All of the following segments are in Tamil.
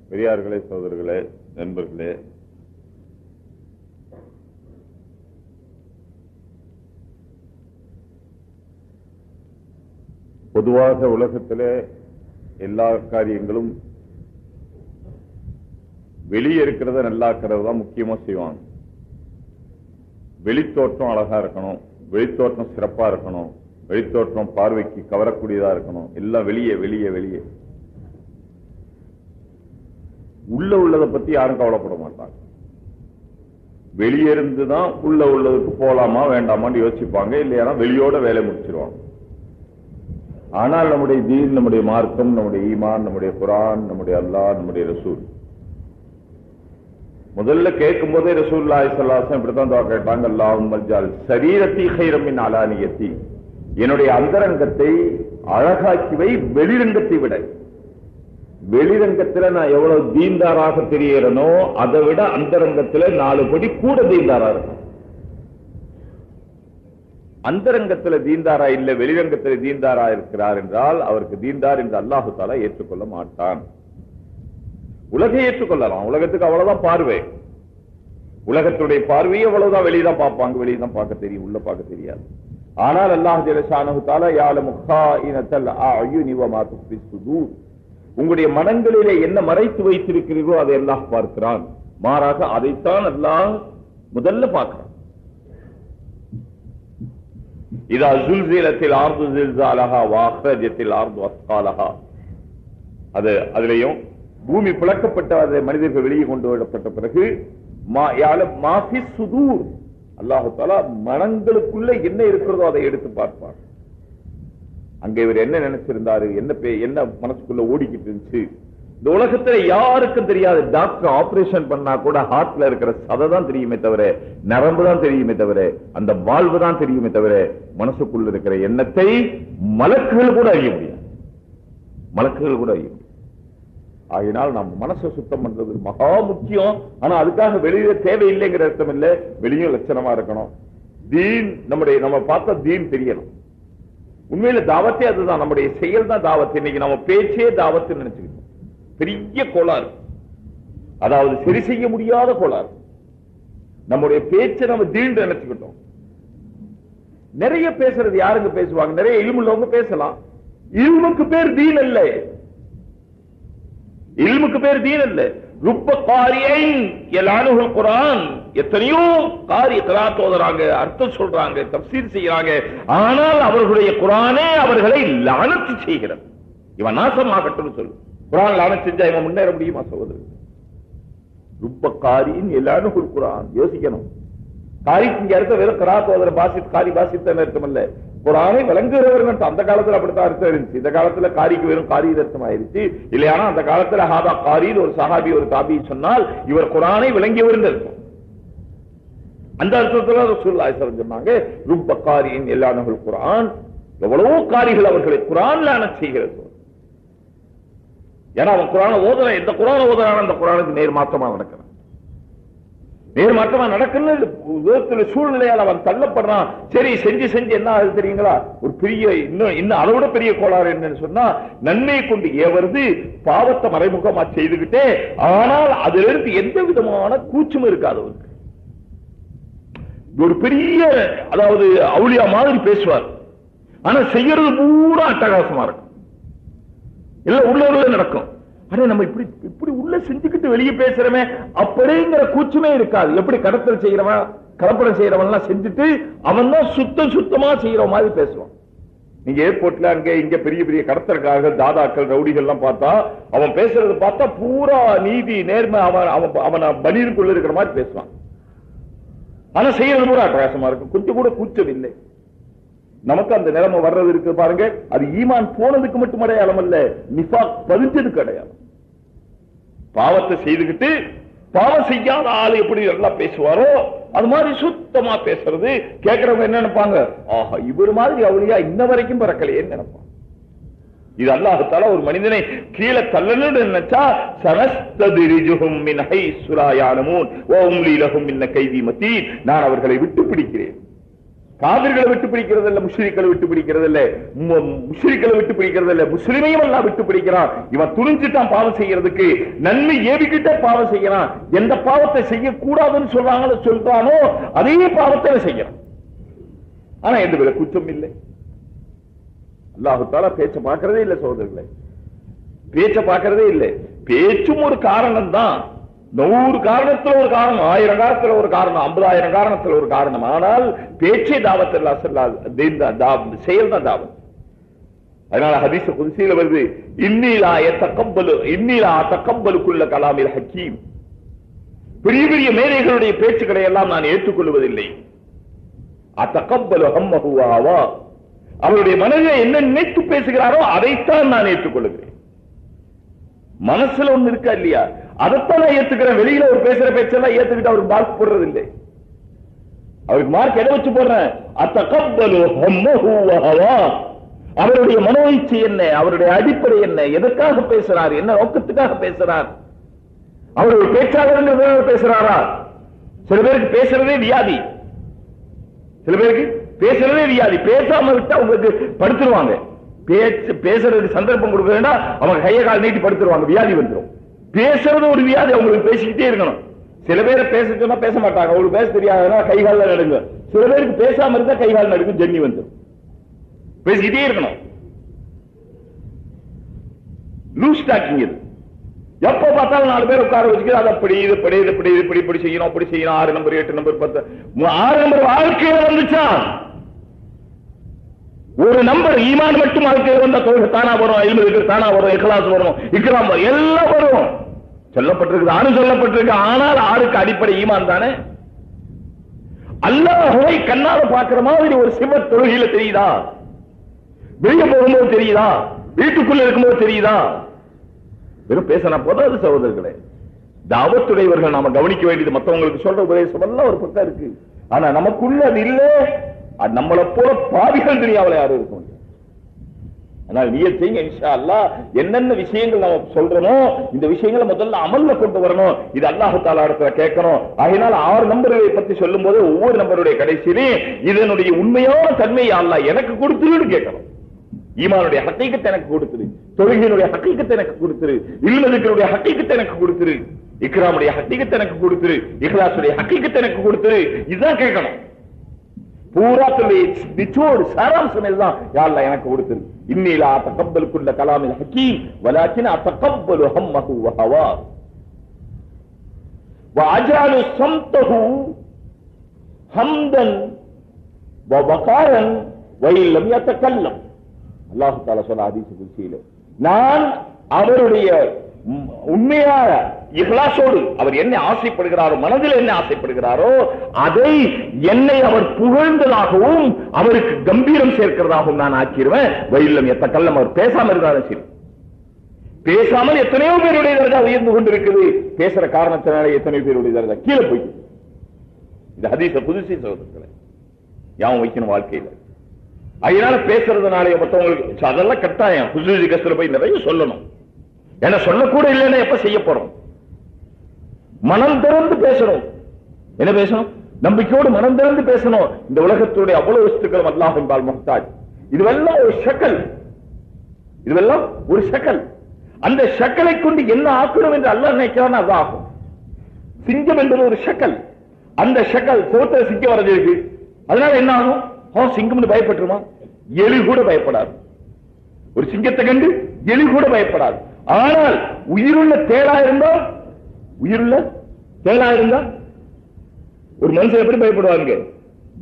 பெரியார்களே, சகோதரர்களே, நண்பர்களே, பொதுவாக உலகத்திலே எல்லா காரியங்களும் வெளியே இருக்கிறத நல்லாக்கிறது தான் முக்கியமா செய்வாங்க. வெளித்தோற்றம் அழகா இருக்கணும், வெளித்தோற்றம் சிறப்பா இருக்கணும், வெளித்தோற்றம் பார்வைக்கு கவரக்கூடியதா இருக்கணும், எல்லாம் வெளியே வெளியே வெளியே. உள்ள உள்ளதை பத்தி யாரும் கவலைப்பட மாட்டாங்க. வெளியே இருந்துதான் உள்ள உள்ளதுக்கு போலாமா வேண்டாமான்னு யோசிப்பாங்க. இல்லையா வெளியோட வேலை முடிச்சிருவாங்க. ஆனால் நம்முடைய தீன், நம்முடைய மார்க்கம், நம்முடைய ஈமான், நம்முடைய குர்ஆன், நம்முடைய அல்லாஹ், நம்முடைய ரசூல், முதல்ல கேட்கும் போதே ரசூலுல்லாஹி ஸல்லல்லாஹு அலைஹி வஸல்லம் இப்படித்தான் துஆ கேட்டாங்க. அல்லாஹும்ம ஜஅல் ஸரீரத்தி கைரம் மின் அலானியத்தி, என்னுடைய அந்தரங்கத்தை அழகாக்கி வை வெளிரங்கத்தை விட. வெளிரங்கத்தில் நான் எவ்வளவு தீன்தாராக தெரியறனோ அதை விட அந்தரங்கத்தில் 4 படி கூட தீன்தாரா இருக்கும். அந்தரங்கத்தில் தீன்தாரா இல்ல, வெளிரங்கத்தில் தீன்தாரா இருக்கிறார் என்றால் அவருக்கு தீன்தார் என்று அல்லாஹு தஆலா ஏற்றுக்கொள்ள மாட்டான். உலகை ஏற்றுக்கொள்ளலாம், உலகத்துக்கு அவ்வளவுதான் பார்வை, உலகத்துடைய பார்வையை அவ்வளவுதான், வெளியதான் பார்ப்பாங்க, வெளியதான் பார்க்க தெரியும், உள்ள பார்க்க தெரியாது. ஆனால் அல்லாஹ் ஜல்ல ஷானஹு தஆலா யஅலமு காயினத்தல் அயுனி வ மா துஃபி ஸுதூர், உங்களுடைய மனங்களிலே என்ன மறைத்து வைத்திருக்கிறீர்களோ அதை அல்லாஹ் பார்க்கிறான். மாறாக அதைத்தான் அல்லாஹ் முதல்ல பார்க்கிறான். இதா ஸுல்ஸிலத்தில் அர்து ஸில்ஸாலஹா வ அக்ரஜத்தில் அர்து அஸ்காலஹா, அதிலேயும் பூமி பிளக்கப்பட்ட அதை மனிதர்கள் வெளியே கொண்டு வரப்பட்ட பிறகு மா ஃபி ஸுதூர், அல்லாஹ் தஆலா மனங்களுக்குள்ள என்ன இருக்கிறதோ அதை எடுத்து பார்ப்பார். அங்கே இவர் என்ன நினைச்சிருந்தாரு, என்ன மனசுக்குள்ள ஓடிக்கிட்டு இருந்துச்சு, இந்த உலகத்துல யாருக்கும் தெரியாது. டாக்டர் ஆபரேஷன் பண்ணா கூட ஹார்ட்ல இருக்கிற சதை தான் தெரியுமே தவிர, நரம்பு தான் தெரியுமே தவிர, அந்த வாழ்வு தான் தெரியுமே தவிர, மனசுக்குள்ள இருக்கிற எண்ணத்தை மலக்குகள் கூட அறிய முடியாது, மலக்குகள் கூட அறிய முடியாது. ஆகினால் நம்ம மனசை சுத்தம் பண்றது மகா முக்கியம். ஆனா அதுக்காக வெளியே தேவையில்லைங்கிற அர்த்தம் இல்லை, வெளியும் லட்சணமா இருக்கணும். தீன் நம்ம பார்த்த தீன் தெரியணும். உண்மையில தாவத்தே அதுதான், நம்முடைய செயல் தான் தாவத்து. இன்னைக்கு நம்ம பேச்சே தாவத்து நினைச்சுக்கிட்டோம். பெரிய கோளாறு, அதாவது சரி செய்ய முடியாத கோளாறு. நம்முடைய பேச்சை நம்ம தீன் நினைச்சுக்கிட்டோம். நிறைய பேசுறது யாருங்க பேசுவாங்க? நிறைய இல்முள்ளவங்க பேசலாம். இல்முக்கு பேர் தீன் அல்ல, இல்முக்கு பேர் தீன் அல்ல. ருப்ப காரியின் யலானுல் குர்ஆன், எத்தனையோ காரி கிராத் ஓதுறாங்க, அர்த்தம் சொல்றாங்க, தஃப்சீர் செய்யறாங்க. ஆனால் அவர்களுடைய குர்ஆனே அவர்களை லானத் செய்கிறது. இவன் நாசமாகட்டும் சொல்லு, குர்ஆன் லானத் செஞ்சா இவன் முன்னேற முடியுமா சகோதரர்? ருப்ப காரியின் யலானுல் குர்ஆன், யோசிக்கணும். காரிக்கு இங்க இருக்க வெறும் கிராத் ஓதுற பாசித், காரி பாசித் அர்த்தம் இல்ல, குர்ஆனை விளங்குகிறவர்கள். அந்த காலத்துல அப்படித்தான் அர்த்தம் இருந்துச்சு. இந்த காலத்துல காரிக்கு வெறும் காரி அர்த்தம் ஆயிருச்சு. இல்லையானா அந்த காலத்துல ஹாதா காரில் ஒரு சஹாபி ஒரு தாபி சொன்னால் இவர் குர்ஆனை விளங்கியவர் அர்த்தம். அந்த அர்த்தத்துல ரசூலுல்லாஹி ஸல்லல்லாஹு அலைஹி வஸல்லம் சொன்னாங்க, ருப்ப காரியின் யலானுல் குர்ஆன், எவ்வளவோ காரிகள் அவர்களை குர்ஆன் லானத் செய்கிறது. ஏன்னா அவன் குர்ஆனை ஓதுறான், எந்த குர்ஆனை ஓதுறான் அந்த குர்ஆனுக்கு நேர் மாற்றமா நடக்கிறான். நேர்மாற்றமா நடக்குன்னு சூழ்நிலையால் அவன் தள்ளப்படுறான். சரி செஞ்சு செஞ்சு என்ன ஆகுது தெரியுங்களா? ஒரு பெரிய இன்னும் அதை விட பெரிய கோளாறு என்னன்னு சொன்னா, நன்மையை கொண்டு ஏவருது, பாவத்தை மறைமுகமா செய்துகிட்டே, ஆனால் அதிலிருந்து எந்த விதமான கூச்சமும் இருக்காது அவருக்கு. ஒரு பெரிய, அதாவது அவுலியா மாதிரி பேசுவார், ஆனா செய்யறது பூரா அட்டகாசமா இருக்கும். எல்லாம் உள்ள நடக்கும். ஆனா நம்ம இப்படி உள்ள செஞ்சுக்கிட்டு வெளியே பேசுறமே அப்படிங்கிற கூச்சமே இருக்காது. எப்படி கடத்தல் செய்யறவன், கலப்படம் செய்யறவன் எல்லாம் செஞ்சுட்டு அவன் தான் சுத்தமா செய்யற மாதிரி பேசுவான். நீங்க ஏர்போர்ட்ல அங்க இங்க பெரிய பெரிய கடத்தலுக்காக தாதாக்கள் ரவுடிகள் எல்லாம் பார்த்தா, அவன் பேசுறது பார்த்தா பூரா நீதி நேர்மை, அவன் பனியனுக்குள்ள இருக்கிற மாதிரி பேசுவான். ஆனா செய்யறது பூரா அட்டகாசமா இருக்கும், கொஞ்சம் கூட கூச்சம் இல்லை. நமக்கு அந்த நிலைமை வர்றது இருக்கு பாருங்க, அது ஈமான் போனதுக்கு மட்டும் அடையாளம் அல்ல, நிஃபாக் பதிஞ்சதுக்கு அடையாளம். பாவத்தை செய்துகிட்டு பாவம் செய்யாத ஆளு எப்படி எல்லாம் பேசுவாரோ அது மாதிரி சுத்தமா பேசுறது கேட்கிறவங்க என்ன நினைப்பாங்க, ஆஹா இவர் மாதிரி அவுலியா இன்ன வரைக்கும் பறக்கலையேன்னு நினைப்பாங்க. இது அல்லாஹ் தஆலா ஒரு மனிதனை கீழே தள்ளணும்னு நினைச்சா, சனஸ்ததிரிஜுஹும் மின் ஹைஸு லா யஅலமூன் வ உம்லி லஹும் இன்ன கைதி மதீன், நான் அவர்களை விட்டு பிடிக்கிறேன். காவிர்களை விட்டு பிடிக்கிறது இல்ல, முஸ்லிம்களை விட்டு பிடிக்கிறது இல்ல, முஸ்லிம்களை விட்டு பிடிக்கிறது இல்ல, முஸ்லிமையும் எல்லாம் விட்டு பிடிக்கிறான். இவன் துணிஞ்சுட்டான் பாவம் செய்யறதுக்கு, நன்மை ஏவிக்கிட்ட பாவம் செய்யறான். எந்த பாவத்தை செய்யக்கூடாதுன்னு சொல்றானோ அதே பாவத்தை செய்யறான். ஆனா எந்த வித குற்றம் இல்லை. அல்லாஹ் தஆலா பேச்ச பார்க்கறதே இல்லை சகோதரர்களே, பேச்ச பார்க்கறதே இல்லை. பேச்சும் ஒரு காரணம் தான். 100 காரணத்துல ஒரு காரணம், 1000 காரணத்துல ஒரு காரணம், 50,000 காரணத்துல ஒரு காரணம். ஆனால் பேச்சே தாவத் இல்ல, செயல் தான் தாவத். அதனால ஹதீஸ் குத்ஸில வருது, இன்னி லா தகப்பலு குல்ல கலாமில் ஹக்கீம். பெரிய பெரிய மேதைகளுடைய பேச்சுக்களை எல்லாம் நான் ஏற்றுக்கொள்வதில்லை. அத்தகப்பலு ஹம்மஹு வ ஹவா. அவருடைய மனதில் என்ன நினைத்து பேசுகிறாரோ அதைத்தான் நான் ஏற்றுக்கொள்கிறேன். மனசுல ஒண்ணு இருக்கா இல்லையா, அதைத்தான் நான் ஏத்துக்கிறேன். வெளியில ஒரு பேசுற பேச்செல்லாம் ஏத்துக்கிட்டு அவருக்கு மார்க் போடுறது இல்லை. அவருக்கு மார்க் எதை வச்சு போடுறேன்? அத்தகப்பலு ஹம்மஹு வ ஹவா. அவருடைய மனோயிச்சை என்ன, அவருடைய அடிப்படை என்ன, எதற்காக பேசுறார், என்ன நோக்கத்துக்காக பேசுறார், அவருடைய பேச்சாளர் பேசுறாரா? சில பேருக்கு பேசுறதே வியாதி, சில பேருக்கு பேசுறதே வியாதி. பேசாம விட்டா உங்களுக்கு படுத்துருவாங்க. பேசுறதுக்கு சந்தர்ப்பம் கொடுக்க வேண்டாம், அவங்க கையை கால் நீட்டி படுத்துருவாங்க, வியாதி வந்துடும். பேசுறது ஒரு வியாதி, அவங்களுக்கு பேசிக்கிட்டே இருக்கணும். சில பேரை பேச சொன்னா பேச மாட்டாங்க, அவங்களுக்கு பேச தெரியாதுன்னா கை கால நடுங்க. சில பேருக்கு பேசாம இருந்தா கை கால் நடுக்கும், ஜன்னி வந்துடும். பேசிக்கிட்டே இருக்கணும். லூஸ் டாக்கிங் இது. எப்ப பார்த்தாலும் 4 பேர் உட்கார வச்சுக்கிட்டு அதை அப்படி இது படி இது படி இப்படி இப்படி செய்யணும், அப்படி செய்யணும். 6 நம்பர் 8 நம்பர் 10 6 நம்பர் வாழ்க்கையில வந்துச்சா? ஒரு நம்பர் ஈமான் மட்டும் வாழ்க்கையில் வந்த தொழில் தானா வரும், இல்மு தானா வரும், இக்லாஸ் வரும், இக்ராம் வரும், எல்லாம் வரும். சொல்லப்பட்டிருக்கு, 6 சொல்லப்பட்டிருக்கு. ஆனால் 6க்கு அடிப்படை ஈமான் தானே. அல்லாஹ்வை கண்ணால பார்க்கிற மாதிரி ஒரு சிவத் தொழுகையில தெரியுதா? வெளியே போகும்போது தெரியுதா? வீட்டுக்குள்ள இருக்கும்போது தெரியுதா? வெறும் பேசினா போதாது சகோதரர்களே. தாவத்துடையவர்கள் நாம கவனிக்க வேண்டியது மற்றவங்களுக்கு சொல்ற உபதேசம் எல்லாம் ஒரு பக்கம் இருக்கு. ஆனா நமக்குள்ள அது இல்ல. நம்மளை போல பாவிகள் துனியாவில் யாரும் இருக்க முடியும். ஆனால் நியத் செய்யுங்க, இன்ஷா அல்லாஹ். என்னென்ன விஷயங்கள் நம்ம சொல்றோமோ இந்த விஷயங்களை முதல்ல அமல்ல கொண்டு வரணும். இது அல்லாஹ் தஆலா இடத்துல கேட்கணும். அதனால 6 நம்பர்களை பத்தி சொல்லும் போது ஒவ்வொரு நம்பருடைய கடைசியிலே இதனுடைய உண்மையான தன்மையை அல்லாஹ் எனக்கு கொடுத்துருன்னு கேட்கணும். ஈமானுடைய ஹக்கீகத்தை எனக்கு கொடுத்துரு, தொழுகையினுடைய ஹக்கீகத்தை எனக்கு கொடுத்துரு, இல்முடைய ஹக்கீகத்தை எனக்கு கொடுத்துரு, இக்ராமுடைய ஹக்கீகத்தை எனக்கு கொடுத்துரு, இக்லாஸுடைய ஹக்கீகத்தை எனக்கு கொடுத்துரு. இதுதான் கேட்கணும். பூரா நிச்சோடு சாராம்சம் எல்லாம் யா அல்லாஹ் எனக்கு கொடுத்துரு. இன்னி லா தகப்பலு குல்ல கலாமில் ஹக்கீம் வலாக்கின் அத்தகப்பலு ஹம்மஹு வ ஹவா வ அஜஅலு ஸம்தஹு ஹம்தன் வ வகாரன் வ இல்லம் யதகல்லம். அல்லாஹ் தஆலா சொல்ற ஹதீஸ் குத்ஸியிலே, நான் அவருடைய உண்மையான இஹ்லாஸோடு அவர் என்ன ஆசைப்படுகிறாரோ, மனதில் என்ன ஆசைப்படுகிறாரோ அதை என்னை அவர் புகழ்ந்ததாகவும் அவருக்கு கம்பீரம் சேர்க்கிறதாகவும் நான் ஆக்கிடுவேன். வயில்லம் யதகல்லம். அவர் பேசாம இருந்தாலும் சரி. பேசாமல் எத்தனையோ பேருடைய தரஜா உயர்ந்து கொண்டிருக்குது. பேசுற காரணத்தினால எத்தனை பேருடைய தரஜா கீழே போயிட்டு. இது ஹதீஸ் குத்ஸி சகோதரர்களே, யாவும் வைக்கணும் வாழ்க்கையில. அதனால பேசுறதுனால மற்றவங்களுக்கு அதெல்லாம் கட்டாயம். ஹுசூரி கஸ்ல போய் நிறைய சொல்லணும். என்ன சொல்லக்கூட இல்லைன்னா எப்ப செய்ய போறோம்? மனம் திறந்து பேசணும். என்ன பேசணும்? நம்பிக்கையோடு மனம் திறந்து பேசணும். இந்த உலகத்துடைய அவ்வளவு வஸ்துக்களும் அல்லாஹ் என்பால் முஹ்தாஜ். இதுவெல்லாம் ஒரு ஷக்கல், இதுவெல்லாம் ஒரு ஷக்கல். அந்த ஷக்கலை கொண்டு என்ன ஆக்கணும் என்று அல்லாஹ் நினைக்கிறான், அது ஆகும். சிங்கம் என்பது ஒரு ஷக்கல். அந்த ஷக்கல் சோத்திர சிங்கம் வரைஞ்சிருக்கு. அதனால என்ன ஆகும்? சிங்கம் பயப்பட்டுருமா? எலி கூட பயப்படாது. ஒரு சிங்கத்தை கண்டு எலி கூட பயப்படாது. ஆனால் உயிருள்ள தேளா இருந்தா, உயிருள்ள தேளா இருந்தா ஒரு மனுஷன் எப்படி பயப்படுவாங்க?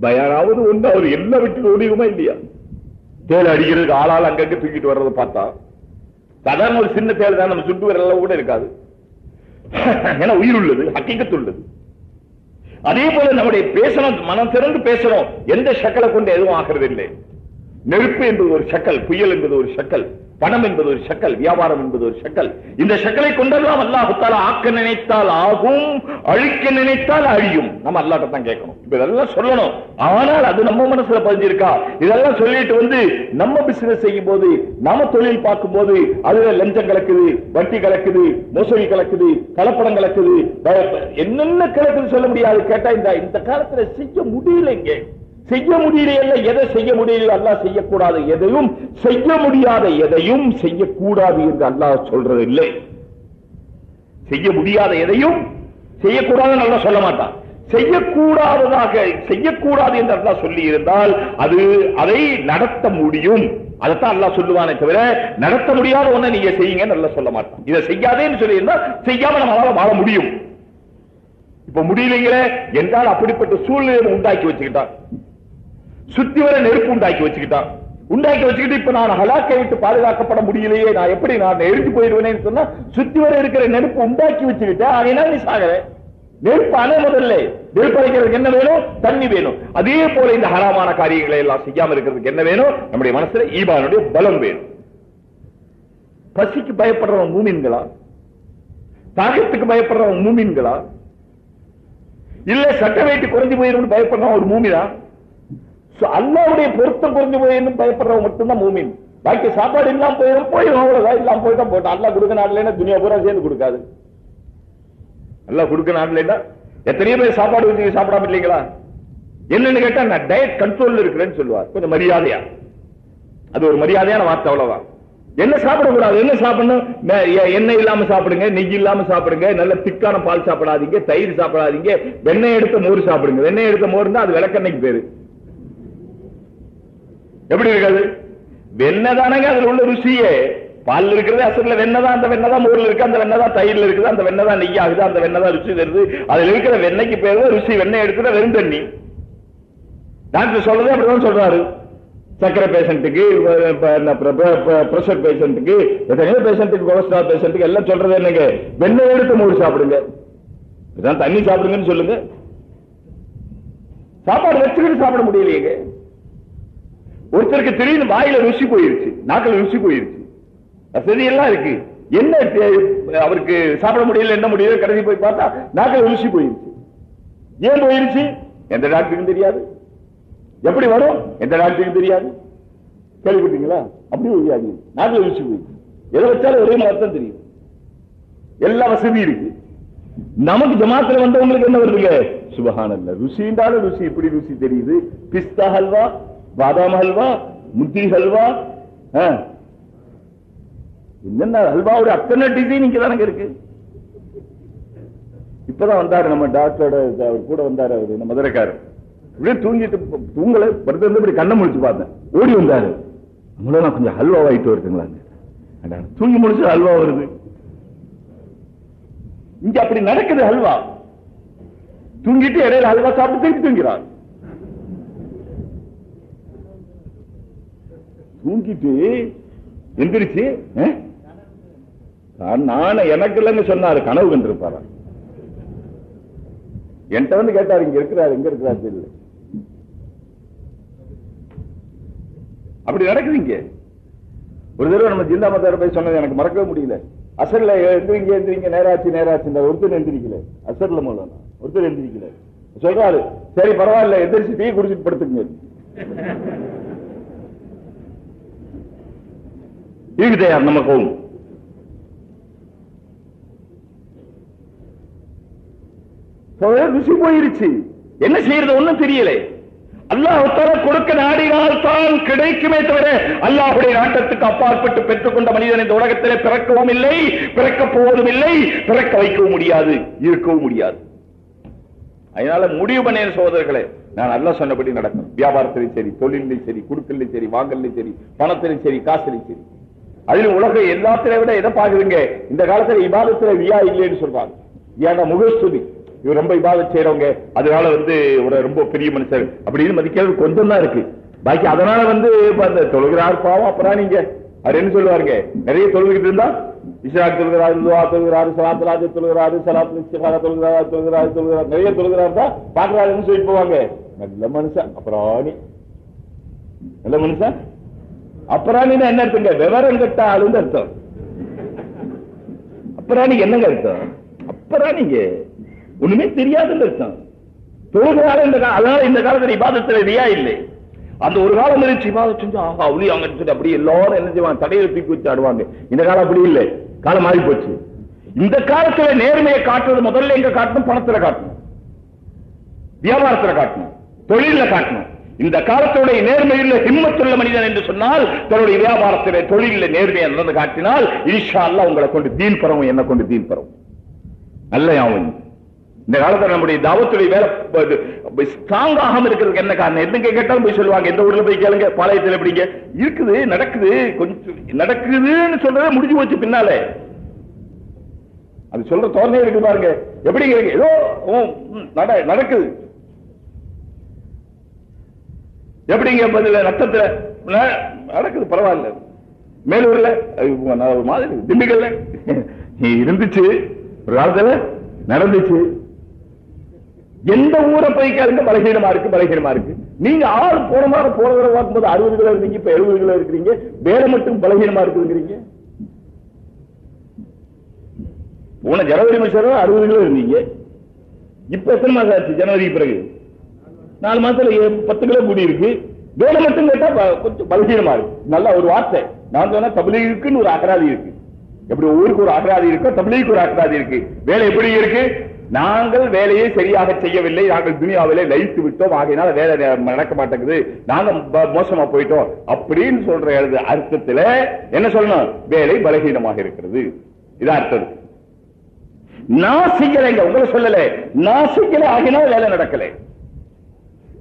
பயானாவது ஒன்று அவர் என்ன விட்டு ஓடிடுமா இல்லையா? தேளை அடிக்கிறதுக்கு ஆளால் அங்கங்க தூக்கிட்டு வர்றதை பார்த்தா சாதாரண ஒரு சின்ன தேளை தான், நம்ம சுட்டு வரல கூட இருக்காது. ஏன்னா உயிர் உள்ளது, ஹக்கீகத்து உள்ளது. அதே போல நம்முடைய பேசணும், மனம் திறந்து பேசணும். எந்த ஷக்கலை கொண்டு எதுவும் ஆகிறது இல்லை. நெருப்பு என்பது ஒரு ஷக்கல், புயல் என்பது ஒரு ஷக்கல், பணம் என்பது ஒரு ஷக்கல், வியாபாரம் என்பது ஒரு ஷக்கல். இந்த ஷக்கலை கொண்டெல்லாம் அல்லாஹ் தஆலா ஆக்க நினைத்தால் ஆகும், அழிக்க நினைத்தால் அழியும். நம்ம அல்லாஹ்ட்ட தான் கேட்கணும். இப்ப இதெல்லாம் சொல்லணும். ஆனால் அது நம்ம மனசுல பதிஞ்சிருக்கா? இதெல்லாம் சொல்லிட்டு வந்து நம்ம பிசினஸ் செய்யும் போது, நாம தொழில் பார்க்கும் போது அதுல லஞ்சம் கலக்குது, வட்டி கலக்குது, மோசடி கலக்குது, கலப்படம் கலக்குது, என்னென்ன கலக்குது சொல்ல முடியாது. கேட்டா இந்த காலத்துல செய்ய முடியலைங்க. செய்ய முடியல, எதை செய்ய முடியல அல்லாஹ் செய்யக்கூடாது எதையும், செய்ய முடியாத எதையும் செய்யக்கூடாது என்று அல்லாஹ் சொல்றது இல்லை. செய்ய முடியாத எதையும் செய்யக்கூடாதுன்னு அல்லாஹ் சொல்ல மாட்டான். செய்யக்கூடாததாக செய்யக்கூடாது என்று அல்லாஹ் சொல்லி இருந்தால் அதை நடத்த முடியும், அதைத்தான் அல்லாஹ் சொல்லுவானே தவிர நடத்த முடியாத ஒன்றை நீங்க செய்யுங்கன்னு அல்லாஹ் சொல்ல மாட்டான். இதை செய்யாதேன்னு சொல்லி இருந்தா செய்யாம நம்மளால வாழ முடியும். இப்ப முடியலைங்களே என்றால் அப்படிப்பட்ட சூழ்நிலை உண்டாக்கி வச்சுக்கிட்டான், சுத்தி வர நெருப்பு உண்டாக்கி வச்சுக்கிட்டு இப்ப நான் ஹலாக்கை விட்டு பாதுகாக்கப்பட முடியலையே, நான் எப்படி நான் எரிஞ்சு போயிடுவேன்னு சொன்னா சுத்தி வர இருக்கிற நெருப்பு உண்டாக்கி வச்சுக்கிட்டேன், அதனால நீ சாகற. நெருப்பு அணை முதல்ல நெருப்பு அணைக்கிறதுக்கு என்ன வேணும்? தண்ணி வேணும். அதே போல இந்த ஹராமான காரியங்களை எல்லாம் செய்யாம இருக்கிறதுக்கு என்ன வேணும்? நம்முடைய மனசுல ஈமானுடைய பலம் வேணும். பசிக்கு பயப்படுறவன் மூமின்களா? தாகத்துக்கு பயப்படுறவன் மூமின்களா? இல்ல சட்ட வேட்டி குறைஞ்சு போயிடும் பயப்படுறவன் ஒரு மூமினா? அல்லாஹ்வுடைய பொருத்தம் குறைஞ்சு போயிடும் பயப்படுறவன் மட்டும்தான் மூமின். பாக்கி சாப்பாடு இல்லாம போயிடும் அவ்வளவுதான், இல்லாம போயிட்டா போட்டோம். அல்லாஹ் கொடுக்க நாட்டுல துனியா பூரா சேர்ந்து கொடுக்காது. அல்லாஹ் கொடுக்க நாட்டுல எத்தனையோ பேர் சாப்பாடு வச்சு சாப்பிடாம இல்லைங்களா? என்னன்னு கேட்டா நான் டயட் கண்ட்ரோல் இருக்கிறேன்னு சொல்லுவார், கொஞ்சம் மரியாதையா. அது ஒரு மரியாதையான வார்த்தை, அவ்வளவுதான். என்ன சாப்பிடக்கூடாது, என்ன சாப்பிடணும்? எண்ணெய் இல்லாம சாப்பிடுங்க, நெய் இல்லாம சாப்பிடுங்க, நல்ல திக்கான பால் சாப்பிடாதீங்க, தயிர் சாப்பிடாதீங்க, வெண்ணெய் எடுத்த மோர் சாப்பிடுங்க. வெண்ணெய் எடுத்த மோர் தான் அது விளக்கெண்ணெய்க்கு பேரு. எப்படி இருக்காது? வெண்ணெய் தானங்க அதுல உள்ள ருசியே. பால் இருக்கிறது அசல்ல வெண்ணெய் தான், அந்த வெண்ணெய் தான் மோர்ல இருக்கு, அந்த வெண்ணெய் தான் தயிர்ல இருக்குது, அந்த வெண்ணெய் தான் நெய் ஆகுது, அந்த வெண்ணெய் தான் ருசி தருது. அதுல இருக்கிற வெண்ணெய்க்கு பேரு ருசி. வெண்ணெய் எடுக்கிற வெறும் தண்ணி. டாக்டர் சொல்றதே அப்படிதான் சொல்றாரு. சக்கரை பேஷண்ட்டுக்கு, பிரஷர் பேஷண்ட்டுக்கு, எத்தனையோ பேஷண்ட்டுக்கு, கொலஸ்ட்ரால் பேஷண்ட்டுக்கு எல்லாம் சொல்றது என்னங்க? வெண்ணெய் எடுத்து மோர் சாப்பிடுங்க, தண்ணி சாப்பிடுங்கன்னு சொல்லுங்க. சாப்பாடு வச்சுக்கிட்டு சாப்பிட முடியலையேங்க. ஒருத்தருக்கு திடீர்னு வாயில ருசி போயிருச்சு, நாக்கில் ருசி போயிருச்சு, வசதியெல்லாம் இருக்கு, என்ன அவருக்கு சாப்பிட முடியல, என்ன முடியல, கடைசி போய் பார்த்தா நாக்கில் ருசி போயிருச்சு. ஏன் போயிருச்சு? எந்த டாக்டருக்கும் தெரியாது. எப்படி வரும்? எந்த டாக்டருக்கும் தெரியாது. கேள்விப்பட்டீங்களா? அப்படி ஒரு வியாதி, நாக்கில் ருசி போயிருச்சு. எதை வச்சாலும் ஒரே மாதிரி தெரியும். எல்லா வசதி இருக்கு. நமக்கு ஜமாத்துல வந்தவங்களுக்கு என்ன வருதுங்க? சுபஹானல்லாஹ், ருசின்றாலும் ருசி இப்படி ருசி தெரியுது. பிஸ்தா ஹல்வா, பாதாம் ஹல்வா, முந்திரி ஹல்வா, என்னென்ன ஹல்வாவோட அத்தனை டிசைன் இங்க தானங்க இருக்கு. இப்பதான் வந்தாரு நம்ம டாக்டரோட, அவர் கூட வந்தாரு அவரு, நம்ம மதுரைக்காரர். இப்படியே தூங்கிட்டு தூங்கல படுத்து இப்படி கண்ணை முடிச்சு பார்த்தேன், ஓடி வந்தாரு. நம்மள நான் கொஞ்சம் ஹல்வா வாங்கிட்டு வருதுங்களா? தூங்கி முடிச்சு ஹல்வா வருது. இங்க அப்படி நடக்குது. ஹல்வா தூங்கிட்டு இடையில ஹல்வா சாப்பிட்டு திருப்பி தூங்கிறார். தூங்கிட்டு எந்திரிச்சு நானே எனக்கு இல்லைன்னு சொன்னாரு, கனவு கண்டிருப்பாரா? என்கிட்ட வந்து கேட்டாரு, இங்க இருக்கிறாரு, எங்க இருக்கிறாரு தெரியல. அப்படி நடக்குது இங்க. ஒரு தடவை நம்ம ஜில்லா மதார போய் சொன்னது எனக்கு மறக்கவே முடியல. அசர்ல எந்திரிங்க எந்திரிங்க, நேராச்சு நேராச்சு, ஒருத்தர் எந்திரிக்கல. அசர்ல மூலம் ஒருத்தர் எந்திரிக்கல. சொல்றாரு, சரி பரவாயில்ல, எந்திரிச்சு டீ குடிச்சிட்டு படுத்துங்க. இருக்குதே நம்ம கோவும். ருசி போயிருச்சு, என்ன செய்யறது ஒண்ணும் தெரியல. அல்லாஹ் கொடுக்க நாடினால் தான் கிடைக்குமே தவிர அல்லாஹுடைய நாட்டத்துக்கு அப்பாற்பட்டு பெற்றுக்கொண்ட மனிதன் இந்த உலகத்திலே பிறக்கவும் இல்லை, பிறக்கப் போவதும் இல்லை, பிறக்க வைக்கவும் முடியாது, இருக்கவும் முடியாது. அதனால முடிவு பண்ண சகோதரர்களே, நான் அல்லாஹ் சொன்னபடி நடக்கும். வியாபாரத்திலும் சரி, தொழிலும் சரி, குடுக்கலும் சரி, வாங்கலும் சரி, பணத்திலும் சரி, காசிலும் சரி. அதிலும் உலக எல்லாத்தில விட எதை பாக்குதுங்க? இந்த காலத்துல இபாதத்துல வியா இல்லைன்னு சொல்றாங்க. ஏன்னா முகஸ்துதி, இவர் ரொம்ப இபாதத் செய்யறவங்க, அதனால ஒரு ரொம்ப பெரிய மனுஷர் அப்படின்னு மதிக்கிறது கொஞ்சம் தான் இருக்கு. பாக்கி அதனால தொழுகிறார் பாவம். அப்புறம் நீங்க அவர் என்ன சொல்லுவாருங்க? நிறைய தொழுகிட்டு இருந்தா இஸ்ராக் தொழுகிறாரு, துஆ தொழுகிறாரு, ஸலாத் ராஜ தொழுகிறாரு, ஸலாத் இஸ்திகாரா தொழுகிறாரு, நிறைய தொழுகிறாரு தான் பாக்குறாருன்னு சொல்லிட்டு போவாங்க. நல்ல மனுஷன் அப்புறாணி, நல்ல மனுஷன் அப்புறாணின்னு என்ன அர்த்தங்க? விவரம் கட்ட ஆளுன்னு அர்த்தம். அப்புறாணிக்கு என்னங்க அர்த்தம்? அப்புறாணிங்க ஒண்ணுமே தெரியாதுன்னு அர்த்தம். தொழுகிறாரு. அதனால இந்த காலத்துல இபாதத்துல ரியா இல்லை. அந்த ஒரு காலம் இருந்துச்சு, இபாதத் செஞ்சு ஆஹா ஒளி அங்க அப்படி எல்லாரும் என்ன செய்வாங்க? தடையில தூக்கி வச்சு ஆடுவாங்க. இந்த காலம் அப்படி இல்லை, காலம் மாறி போச்சு. இந்த காலத்துல நேர்மையை காட்டுறது முதல்ல எங்க காட்டணும்? பணத்துல காட்டணும், வியாபாரத்துல காட்டணும், தொழில காட்டணும். இந்த காலத்துடைய நேர்மையுள்ள ஹிம்மத்துள்ள மனிதன் என்று சொன்னால் தன்னுடைய வியாபாரத்திலே தொழிலில் நேர்மையை நடந்து காட்டினால் இன்ஷா அல்லாஹ் உங்களை கொண்டு தீன் பரவும், என்ன கொண்டு தீன் பரவும். நல்ல யாவும் இந்த காலத்தில் நம்முடைய தாவத்துடைய வேலை ஸ்ட்ராங் ஆகாம இருக்கிறதுக்கு என்ன காரணம்? எதுங்க கேட்டாலும் போய் சொல்லுவாங்க, எந்த ஊர்ல போய் கேளுங்க, பாளையத்தில் எப்படிங்க இருக்குது, நடக்குது, கொஞ்சம் நடக்குதுன்னு சொல்றதே முடிஞ்சு போச்சு. பின்னாலே அது சொல்ற தோரணை இருக்கு பாருங்க, எப்படிங்க ஏதோ நடக்குது, எப்படிங்க பதில நத்தத்துல நடக்குது, பரவாயில்ல. மேலூர்ல மாதிரி திண்டுக்கல்ல இருந்துச்சு, ஒரு காலத்துல நடந்துச்சு. எந்த ஊரை போய் கேளுங்க பலகீனமா இருக்கு, பலகீனமா இருக்கு. நீங்க ஆள் போன மாதிரி போன தடவை பார்க்கும்போது 60 கிலோ இருந்தீங்க, இப்ப 70 கிலோ இருக்கிறீங்க. வேலை மட்டும் பலகீனமா இருக்குங்கிறீங்க. போன ஜனவரி மாசம் 60 கிலோ இருந்தீங்க, இப்ப எத்தனை மாசம் ஆச்சு? ஜனவரிக்கு பிறகு 4 மாசத்துல 10 கிலோ கூடி இருக்கு. வேலை மட்டும் கேட்டா கொஞ்சம் பலகீனமா இருக்கு. நல்ல ஒரு வார்த்தை நான் சொன்னா, தப்லீகுக்குன்னு ஒரு அகராதி இருக்கு. எப்படி ஊருக்கு ஒரு அகராதி இருக்கோ, தப்லீகுக்கு ஒரு அகராதி இருக்கு. வேலை எப்படி இருக்கு? நாங்கள் வேலையை சரியாக செய்யவில்லை, நாங்கள் துனியாவிலே லயித்து விட்டோம், ஆகையினால வேலை நடக்க மாட்டேங்குது, நாங்க மோசமா போயிட்டோம் அப்படின்னு சொல்ற அர்த்தத்துல என்ன சொல்லணும்? வேலை பலகீனமாக இருக்கிறது. இதான் அர்த்தம். நான் செய்யலைங்க, உங்களை சொல்லல, நான் செய்யல, ஆகினால் வேலை நடக்கல.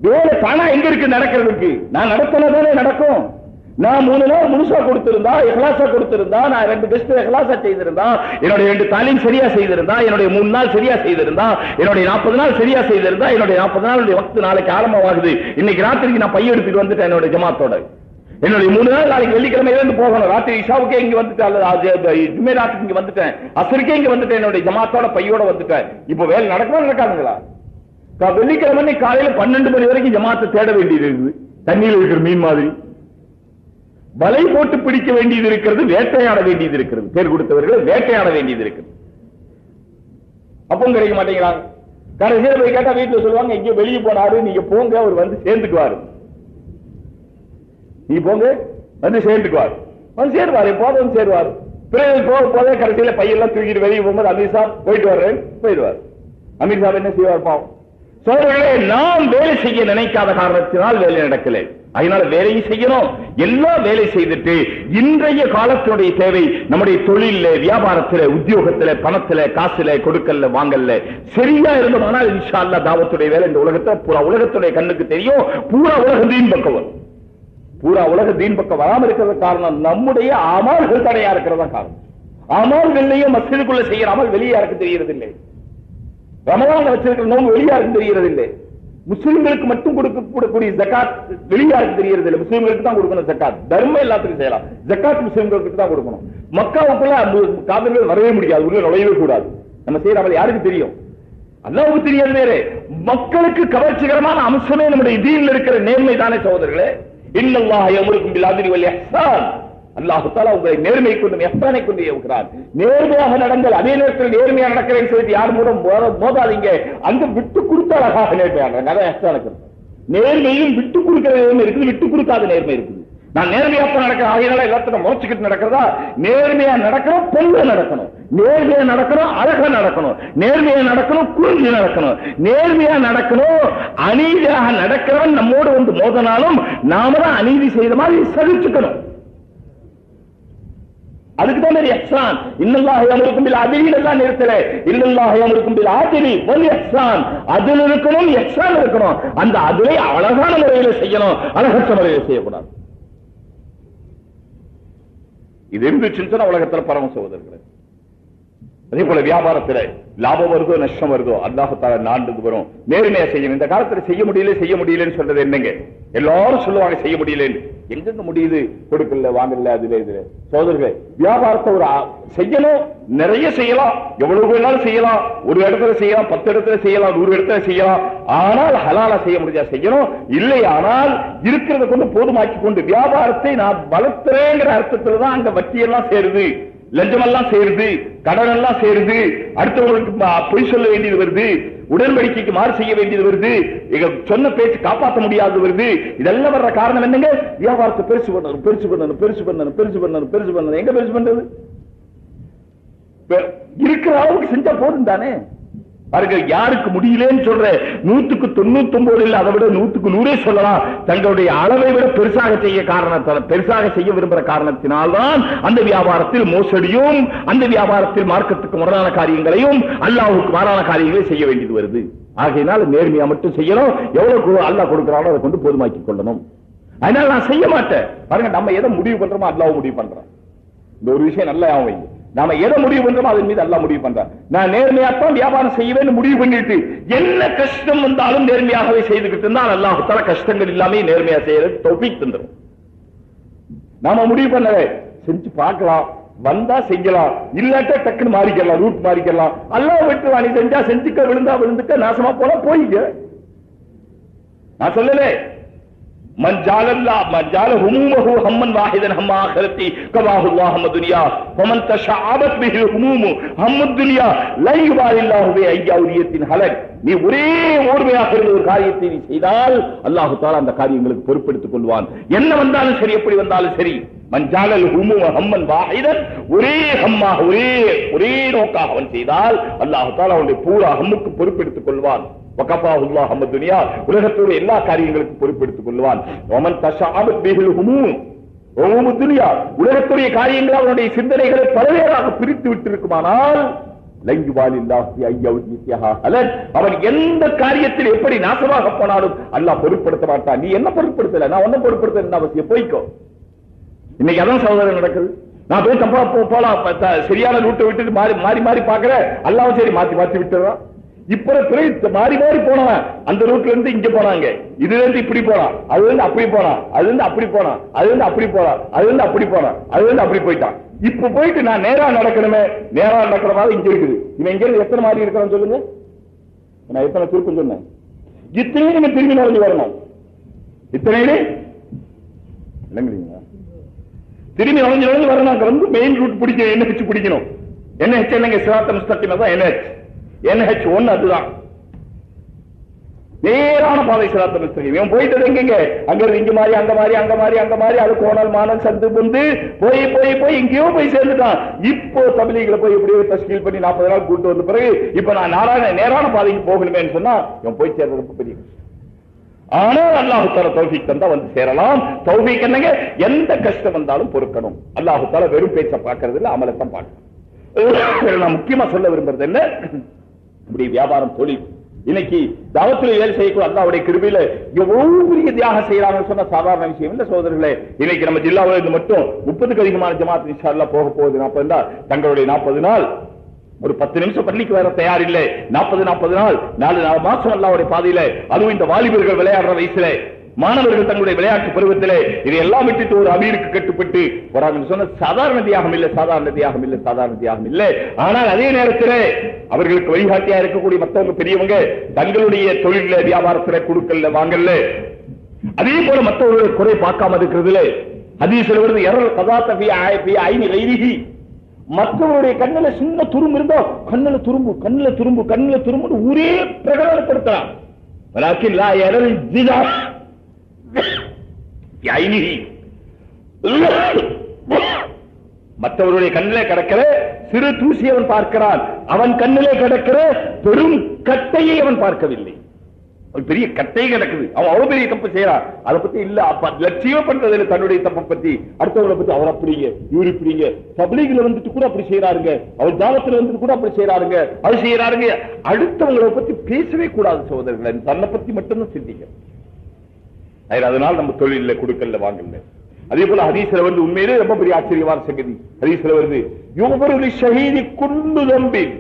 வேலை தானா எங்க இருக்கு நடக்கிறதுக்கு? நான் நடத்தினதானே நடக்கும். நான் 3 நாள் முழுசா கொடுத்திருந்தா, இஹ்லாஸா கொடுத்திருந்தா, நான் 2 கெஸ்ட் இஹ்லாஸா செய்திருந்தா, என்னுடைய 2 தாலீம் சரியா செய்திருந்தா, என்னுடைய 3 நாள் சரியா செய்திருந்தா, என்னுடைய 40 நாள் சரியா செய்திருந்தா, என்னுடைய 40 நாளுடைய வக்து நாளைக்கு ஆரம்பமாகுது. இன்னைக்கு ராத்திரிக்கு நான் பைய எடுத்துட்டு வந்துட்டேன் என்னுடைய ஜமாத்தோட. என்னுடைய 3 நாள் நாளைக்கு வெள்ளிக்கிழமையில இருந்து போகணும். ராத்திரி இஷாவுக்கே இங்க வந்துட்டேன், ஜுமே ராத்துக்கு இங்க வந்துட்டேன், அசருக்கே இங்க வந்துட்டேன், என்னுடைய ஜமாத்தோட பையோட வந்துட்டேன். இப்ப வேலை நடக்குமா நடக்காதுங்களா? வெள்ளிக்கிழமை காலையில 12 மணி வரைக்கும் ஜமாத்தை தேட வேண்டியது இருக்குது. தண்ணியில் இருக்கிற மீன் மாதிரி வலை போட்டு பிடிக்க வேண்டியது இருக்கிறது, வேட்டையாட வேண்டியது இருக்கிறது. பேர் கொடுத்தவர்கள் வேட்டையாட வேண்டியது இருக்கிறது. அப்பவும் கிடைக்க மாட்டேங்கிறாங்க. கடைசியில் போய் கேட்டா வீட்டுல சொல்லுவாங்க, எங்கேயோ வெளியே போனாரு, நீங்க போங்க, அவர் வந்து சேர்ந்துக்குவாரு. நீ போங்க, வந்து சேர்ந்துக்குவாரு, வந்து சேருவாரு, போதும் சேருவாரு. பிறகு போக போதே கடைசியில பையெல்லாம் தூக்கிட்டு வெளியே போகும்போது அமீர் சாப் போயிட்டு வர்றேன் போயிடுவார். அமீர் சாப் என்ன செய்வார் பாவம்? சோழர்களே, நாம் வேலை செய்ய நினைக்காத காரணத்தினால் வேலை நடக்கல. அதனால வேலையும் செய்யணும். எல்லா வேலை செய்துட்டு இன்றைய காலத்தினுடைய தேவை நம்முடைய தொழில, வியாபாரத்தில், உத்தியோகத்தில், பணத்தில், காசுல, கொடுக்கல, வாங்கல சரியா இருந்தோம்னா இன்ஷா அல்லாஹ் தாவத்துடைய வேலை இந்த உலகத்தை பூரா உலகத்துடைய கண்ணுக்கு தெரியும். பூரா உலக தீன் பக்கம் வரும். பூரா உலக தீன் பக்கம் வராமல் இருக்கிறது காரணம் நம்முடைய அமல்கள் தடையா இருக்கிறதா காரணம். அமல்களையும் மஸ்ஜிதுக்குள்ள செய்யறாமல் வெளியே யாருக்கு தெரியறது இல்லை. ரமலான்ல வச்சிருக்கிற நோம்பு வெளியாருக்கு தெரியறது இல்லை. முஸ்லிம்களுக்கு மட்டும் கொடுக்கக்கூடிய ஜகாத் வெளியாருக்கு தெரியறது இல்லை. முஸ்லிம்களுக்கு தான் கொடுக்கணும் ஜகாத். தர்மம் எல்லாத்துக்கும் செய்யலாம், ஜகாத் முஸ்லிம்களுக்கு தான் கொடுக்கணும். மக்காவுக்குள்ள காவிர்கள் வரவே முடியாது, உள்ள நுழையவே கூடாது. நம்ம செய்யற யாருக்கு தெரியும்? அல்லாஹ்வுக்கு தெரியாது. வேற மக்களுக்கு கவர்ச்சிகரமான அம்சமே நம்முடைய தீன்ல இருக்கிற நேர்மை தானே சகோதரர்களே. இன்னல்லாஹ் யஅமுருக்கும் பில் அத்லி வல் இஹ்சான். அல்லாஹ் தஆலா உங்களை நேர்மை கொண்டு இஹ்சானை கொண்டு ஏவுகிறார். நேர்மையாக நடங்கள், அதே நேரத்தில் நேர்மையா நடக்கிறேன்னு சொல்லிட்டு யார் மூலம் மோதாதீங்க. அங்க விட்டு கொடுத்த அழகாக நேர்மையாக அதான் இஹ்சானுக்கு. நேர்மையும் விட்டு கொடுக்கிற நேர்மை இருக்குது, விட்டு கொடுக்காத நேர்மை இருக்குது. நான் நேர்மையா நடக்கிறேன், ஆகையினால எல்லாத்தையும் முறைச்சுக்கிட்டு நடக்கிறதா? நேர்மையா நடக்கணும், பொண்ணு நடக்கணும். நேர்மையா நடக்கணும், அழகா நடக்கணும். நேர்மையா நடக்கணும், குறிஞ்சி நடக்கணும். நேர்மையா நடக்கணும். அநீதியாக நடக்கிறவன் நம்மோடு வந்து மோதனாலும் நாம தான் அநீதி செய்த மாதிரி சகிச்சுக்கணும். அதுக்குதான் இஹ்சான். இன்னல்லாஹ் யஅமுருக்கும் பில் அத்லி எல்லாம் நிறுத்தல. இன்னல்லாஹ் யஅமுருக்கும் பில் அத்லி வல் இஹ்சான். அத்ல் இருக்கணும், இஹ்சான் இருக்கணும். அந்த அத்லை அழகான முறையில் செய்யணும், அழகற்ற முறையில் செய்யக்கூடாது. இது இருந்துச்சுன்னு உலகத்தில் பரம சகோதரர்களே. அதே போல வியாபாரத்தில் லாபம் வருதோ நஷ்டம் வருதோ அல்லாஹ் தஆலா நான்கு வரும். நேர்மையா செய்யணும். இந்த காலத்தில் செய்ய முடியலன்னு சொல்றது என்னங்க? எல்லாரும் சொல்லுவாங்க செய்ய முடியலன்னு. எங்க முடியுது? கொடுக்கல, வாங்கல, அதுல இதுல. சகோதரர்களே, வியாபாரத்தை ஒரு செய்யணும், நிறைய செய்யலாம், எவ்வளவு வேணாலும் செய்யலாம். ஒரு இடத்துல செய்யலாம், 10 இடத்துல செய்யலாம், 100 இடத்துல செய்யலாம். ஆனால் ஹலாலா செய்ய முடிஞ்சா செய்யணும். இல்லை ஆனால் இருக்கிறத கொண்டு போதுமாக்கி கொண்டு வியாபாரத்தை நான் வளர்த்துறேங்கிற அர்த்தத்துல தான் அங்க வட்டியெல்லாம் சேருது, லஞ்சம் எல்லாம் சேருது, கடன் எல்லாம் சேருது, அடுத்தவங்களுக்கு பொய் சொல்ல வேண்டியது வருது, உடன்படிக்கைக்கு மாறு செய்ய வேண்டியது வருது, சொன்ன பேச்சு காப்பாற்ற முடியாது வருது. இதெல்லாம் வர்ற காரணம் என்னங்க? வியாபாரத்தை பெருசு பண்ணணும், பெருசு பண்ணணும், பெருசு பண்ணணும், பெருசு பண்ணணும், பெருசு பண்ணணும். எங்க பெருசு பண்றது? இருக்கிற அளவுக்கு செஞ்சா போதும் தானே. பாருங்க, யாருக்கு முடியலன்னு சொல்ற 199 இல்ல, அதை விட 100 சொல்லலாம். தங்களுடைய அளவை விட பெருசாக செய்ய விரும்புகிற காரணத்தினால்தான் அந்த வியாபாரத்தில் மோசடியும், அந்த வியாபாரத்தில் மார்க்கத்துக்கு முரணான காரியங்களையும், அல்லாஹ்வுக்கு மாறான காரியங்களை செய்ய வேண்டியது வருது. ஆகையினால் நேர்மையா மட்டும் செய்யணும். எவ்வளவு அல்லாஹ் கொடுக்கிறானோ அதை கொண்டு போதுமாக்கி கொள்ளணும். அதனால நான் செய்ய மாட்டேன். பாருங்க, நம்ம எதை முடிவு பண்றோமோ அல்லாஹ் முடிவு பண்றான். இந்த ஒரு விஷயம் நல்லா வைங்க. நாம எதை முடிவு பண்றோமோ அதன் மீது அல்லாஹ் முடிவு பண்றான். நான் நேர்மையாத்தான் வியாபாரம் செய்வேன்னு முடிவு பண்ணிட்டு என்ன கஷ்டம் வந்தாலும் நேர்மையாகவே செய்துகிட்டு இருந்தால் அல்லாஹ் தஆலா கஷ்டங்கள் இல்லாம நேர்மையா செய்யறது தௌஃபீக் தந்துரும். நாம முடிவு பண்ணவே செஞ்சு பார்க்கலாம், வந்தா செய்யலாம், இல்லாட்ட டக்குன்னு மாறிக்கலாம், ரூட் மாறிக்கலாம். அல்லாஹ் விட்டுருவா, நீ செஞ்சா செஞ்சுக்க, விழுந்தா விழுந்துக்க, நாசமா போனா போயிங்க. நான் சொல்லலே من جعل همومه هما واحدا هم آخرتي كواه الله هم الدنيا ومن تشعبت به الهموم هم الدنيا لا يبالي الله بأي أولية هلك. நீ ஒரே ஓர்மையாக ஒரு காரியத்தை நீ செய்தால் அல்லாஹ் தஆலா அந்த காரியங்களுக்கு பொறுப்பெடுத்துக் கொள்வான். என்ன வந்தாலும் சரி, எப்படி வந்தாலும் சரி. மன் ஜஅலல் ஹுமூம ஹம்மன் வாஹிதன், ஒரே ஹம்மாக ஒரே நோக்காக அவன் செய்தால் அல்லாஹ் தஆலா அவனுடைய பூரா ஹம்முக்கு பொறுப்பெடுத்துக் கொள்வான். வகஃபாஹுல்லாஹ் ஹம்ம துன்யா, உலகத்துடைய எல்லா காரியங்களுக்கும் பொறுப்பெடுத்துக் கொள்வான். வமன் தஷஅபத் பிஹில் ஹுமூம் ஹுமூம் துன்யா, உலகத்துடைய காரியங்கள் அவனுடைய சிந்தனைகளை பலவேறாக பிரித்து விட்டிருக்குமானால் அவன் எந்த காரியத்தில் எப்படி நாசமாக போனாலும் அல்லாஹ் பொருட்படுத்த மாட்டான். நீ என்ன பொருட்படுத்தல, நான் ஒன்னும் பொருட்படுத்த அவசியம், போய்க்கோ. இன்னைக்கு அதான் சகோதரன் நடக்குது. நான் போய் தப்பா போலாம், சரியான ரூட்டை விட்டுட்டு மாறி மாறி பாக்குற, அல்லாவும் சரி மாத்தி மாத்தி விட்டுறான். இப்ப மாறி மாறி போனவன் அந்த ரூட்ல இருந்து இங்க போனாங்க, இதுல இருந்து இப்படி போனான், அதுல இருந்து அப்படி போனான், அதுல இருந்து அப்படி போனான், அதுல இருந்து அப்படி போனான், அதுல இருந்து அப்படி போனான், அதுல இருந்து அப்படி போயிட்டான். இப்ப போயிட்டு நான் நேரா நடக்கணுமே, நேரா நடக்கிற மாதிரி இங்க இருக்குது. இவன் இங்க இருந்து எத்தனை மாறி இருக்கிறான்னு சொல்லுங்க. நான் எத்தனை திருப்பம் சொன்னேன், இத்தனையும் நீங்க திரும்பி நுழைஞ்சு வரணும். இத்தனையிலே திரும்பி நுழைஞ்சு வரணும். வந்து மெயின் ரூட் பிடிக்கணும், NH பிடிக்கணும். NH என்னங்க, சிராத்த முஸ்தகீம் தான் NH1, அதுதான் நேரான பாதை சிராத்த முஸ்தகீம். இவன் போயிட்டது எங்க, அங்க இங்க மாறி அங்க மாறி அங்க மாறி அங்க மாறி, அது கோணல் மானல் சந்து புந்து போய் போய் போய் எங்கேயோ போய் சேர்ந்துட்டான். இப்போ தபிலீகளை போய் இப்படியே தஸ்கீல் பண்ணி 40 நாள் கூட்டு வந்த பிறகு இப்ப நான் நேரான பாதைக்கு போகணுமே சொன்னா இவன் போய் சேர்றது ரொம்ப பெரிய. ஆனால் அல்லாஹ் தஆலா தௌஃபீக் தந்தா வந்து சேரலாம். தௌஃபீக் என்னங்க, எந்த கஷ்டம் வந்தாலும் பொறுக்கணும். அல்லாஹ் தஆலா வெறும் பேச்ச பார்க்கறது இல்ல, அமலத்தான் பார்க்கணும். நான் முக்கியமா சொல்ல விரும்புறது என்ன, இப்படி வியாபாரம் தொழில் இன்னைக்கு தாவத்தில் வேலை செய்யக்கூடிய அல்லாஹ்வுடைய கிருபையில எவ்வளவு பெரிய தியாகம் செய்யறாங்கன்னு சொன்ன சாதாரண விஷயம் இல்ல சகோதரர்களே. இன்னைக்கு நம்ம ஜில்லாவில் இருந்து மட்டும் 30க்கு அதிகமான ஜமாத் இன்ஷா அல்லாஹ் போக போகுது. 40 தங்களுடைய 40 நாள் ஒரு 10 நிமிஷம் பள்ளிக்கு வர தயார் இல்லை. 40 நாள் 4 மாசம் அல்லாஹ்வுடைய பாதையில, அதுவும் இந்த வாலிபர்கள் விளையாடுற வயசுல, மாணவர்கள் தங்களுடைய விளையாட்டு பருவத்திலே இதையெல்லாம் விட்டுட்டு ஒரு அமீருக்கு கட்டுப்பட்டு வராங்கன்னு சொன்ன சாதாரண தியாகம் இல்லை, சாதாரண தியாகம் இல்லை, சாதாரண தியாகம் இல்லை. ஆனால் அதே நேரத்தில் அவர்களுக்கு வழிகாட்டியா இருக்கக்கூடிய மற்றவங்க பெரியவங்க தங்களுடைய தொழில வியாபாரத்துல கொடுக்கல வாங்கல, அதே போல மற்றவர்கள் குறை பார்க்காம இருக்கிறதுல ஹதீஸ்ல வருது, யரல் கதாத ஃபீ ஐனி கைரிஹி, மற்றவருடைய கண்ணுல சின்ன துரும்பு இருந்தா கண்ணுல துரும்பு கண்ணுல துரும்பு கண்ணுல துரும்பு ஊரே பிரகடனப்படுத்தலாம். வலாக்கின் லா யரல் ஜினா மற்றவருடைய கண்ணிலே கிடக்கிற சிறு தூசி அவன் பார்க்கிறான், அவன் கண்ணிலே கிடக்கிற பெரும் கட்டையை அவன் பார்க்கவில்லை. ஒரு பெரிய கட்டை கிடக்குது, அவன் அவ்வளவு பெரிய தப்பு செய்யறான். அதை பத்தி இல்ல, லட்சியம் பண்றதில்லை தன்னுடைய தப்பை பத்தி, அடுத்தவங்களை பத்தி அவர் அப்படிங்க இவரு இப்படிங்க, தப்லீக்ல வந்துட்டு கூட அப்படி செய்யறாருங்க, அவர் தாவத்துல வந்துட்டு கூட அப்படி செய்யறாருங்க, அது செய்யறாருங்க. அடுத்தவங்களை பத்தி பேசவே கூடாது சகோதரர்களை, தன்னை பத்தி மட்டும்தான் சிந்திக்க. அதனால நம்ம தொழில கொடுக்கல வாங்கல. அதே போல ஹதீஸ்ல வந்து உண்மையிலே ரொம்ப பெரிய ஆச்சரியமான சங்கதி. ஹதீஸ்ல வருது, யுக்பரு ஷஹீதி குல்லு தம்பின்,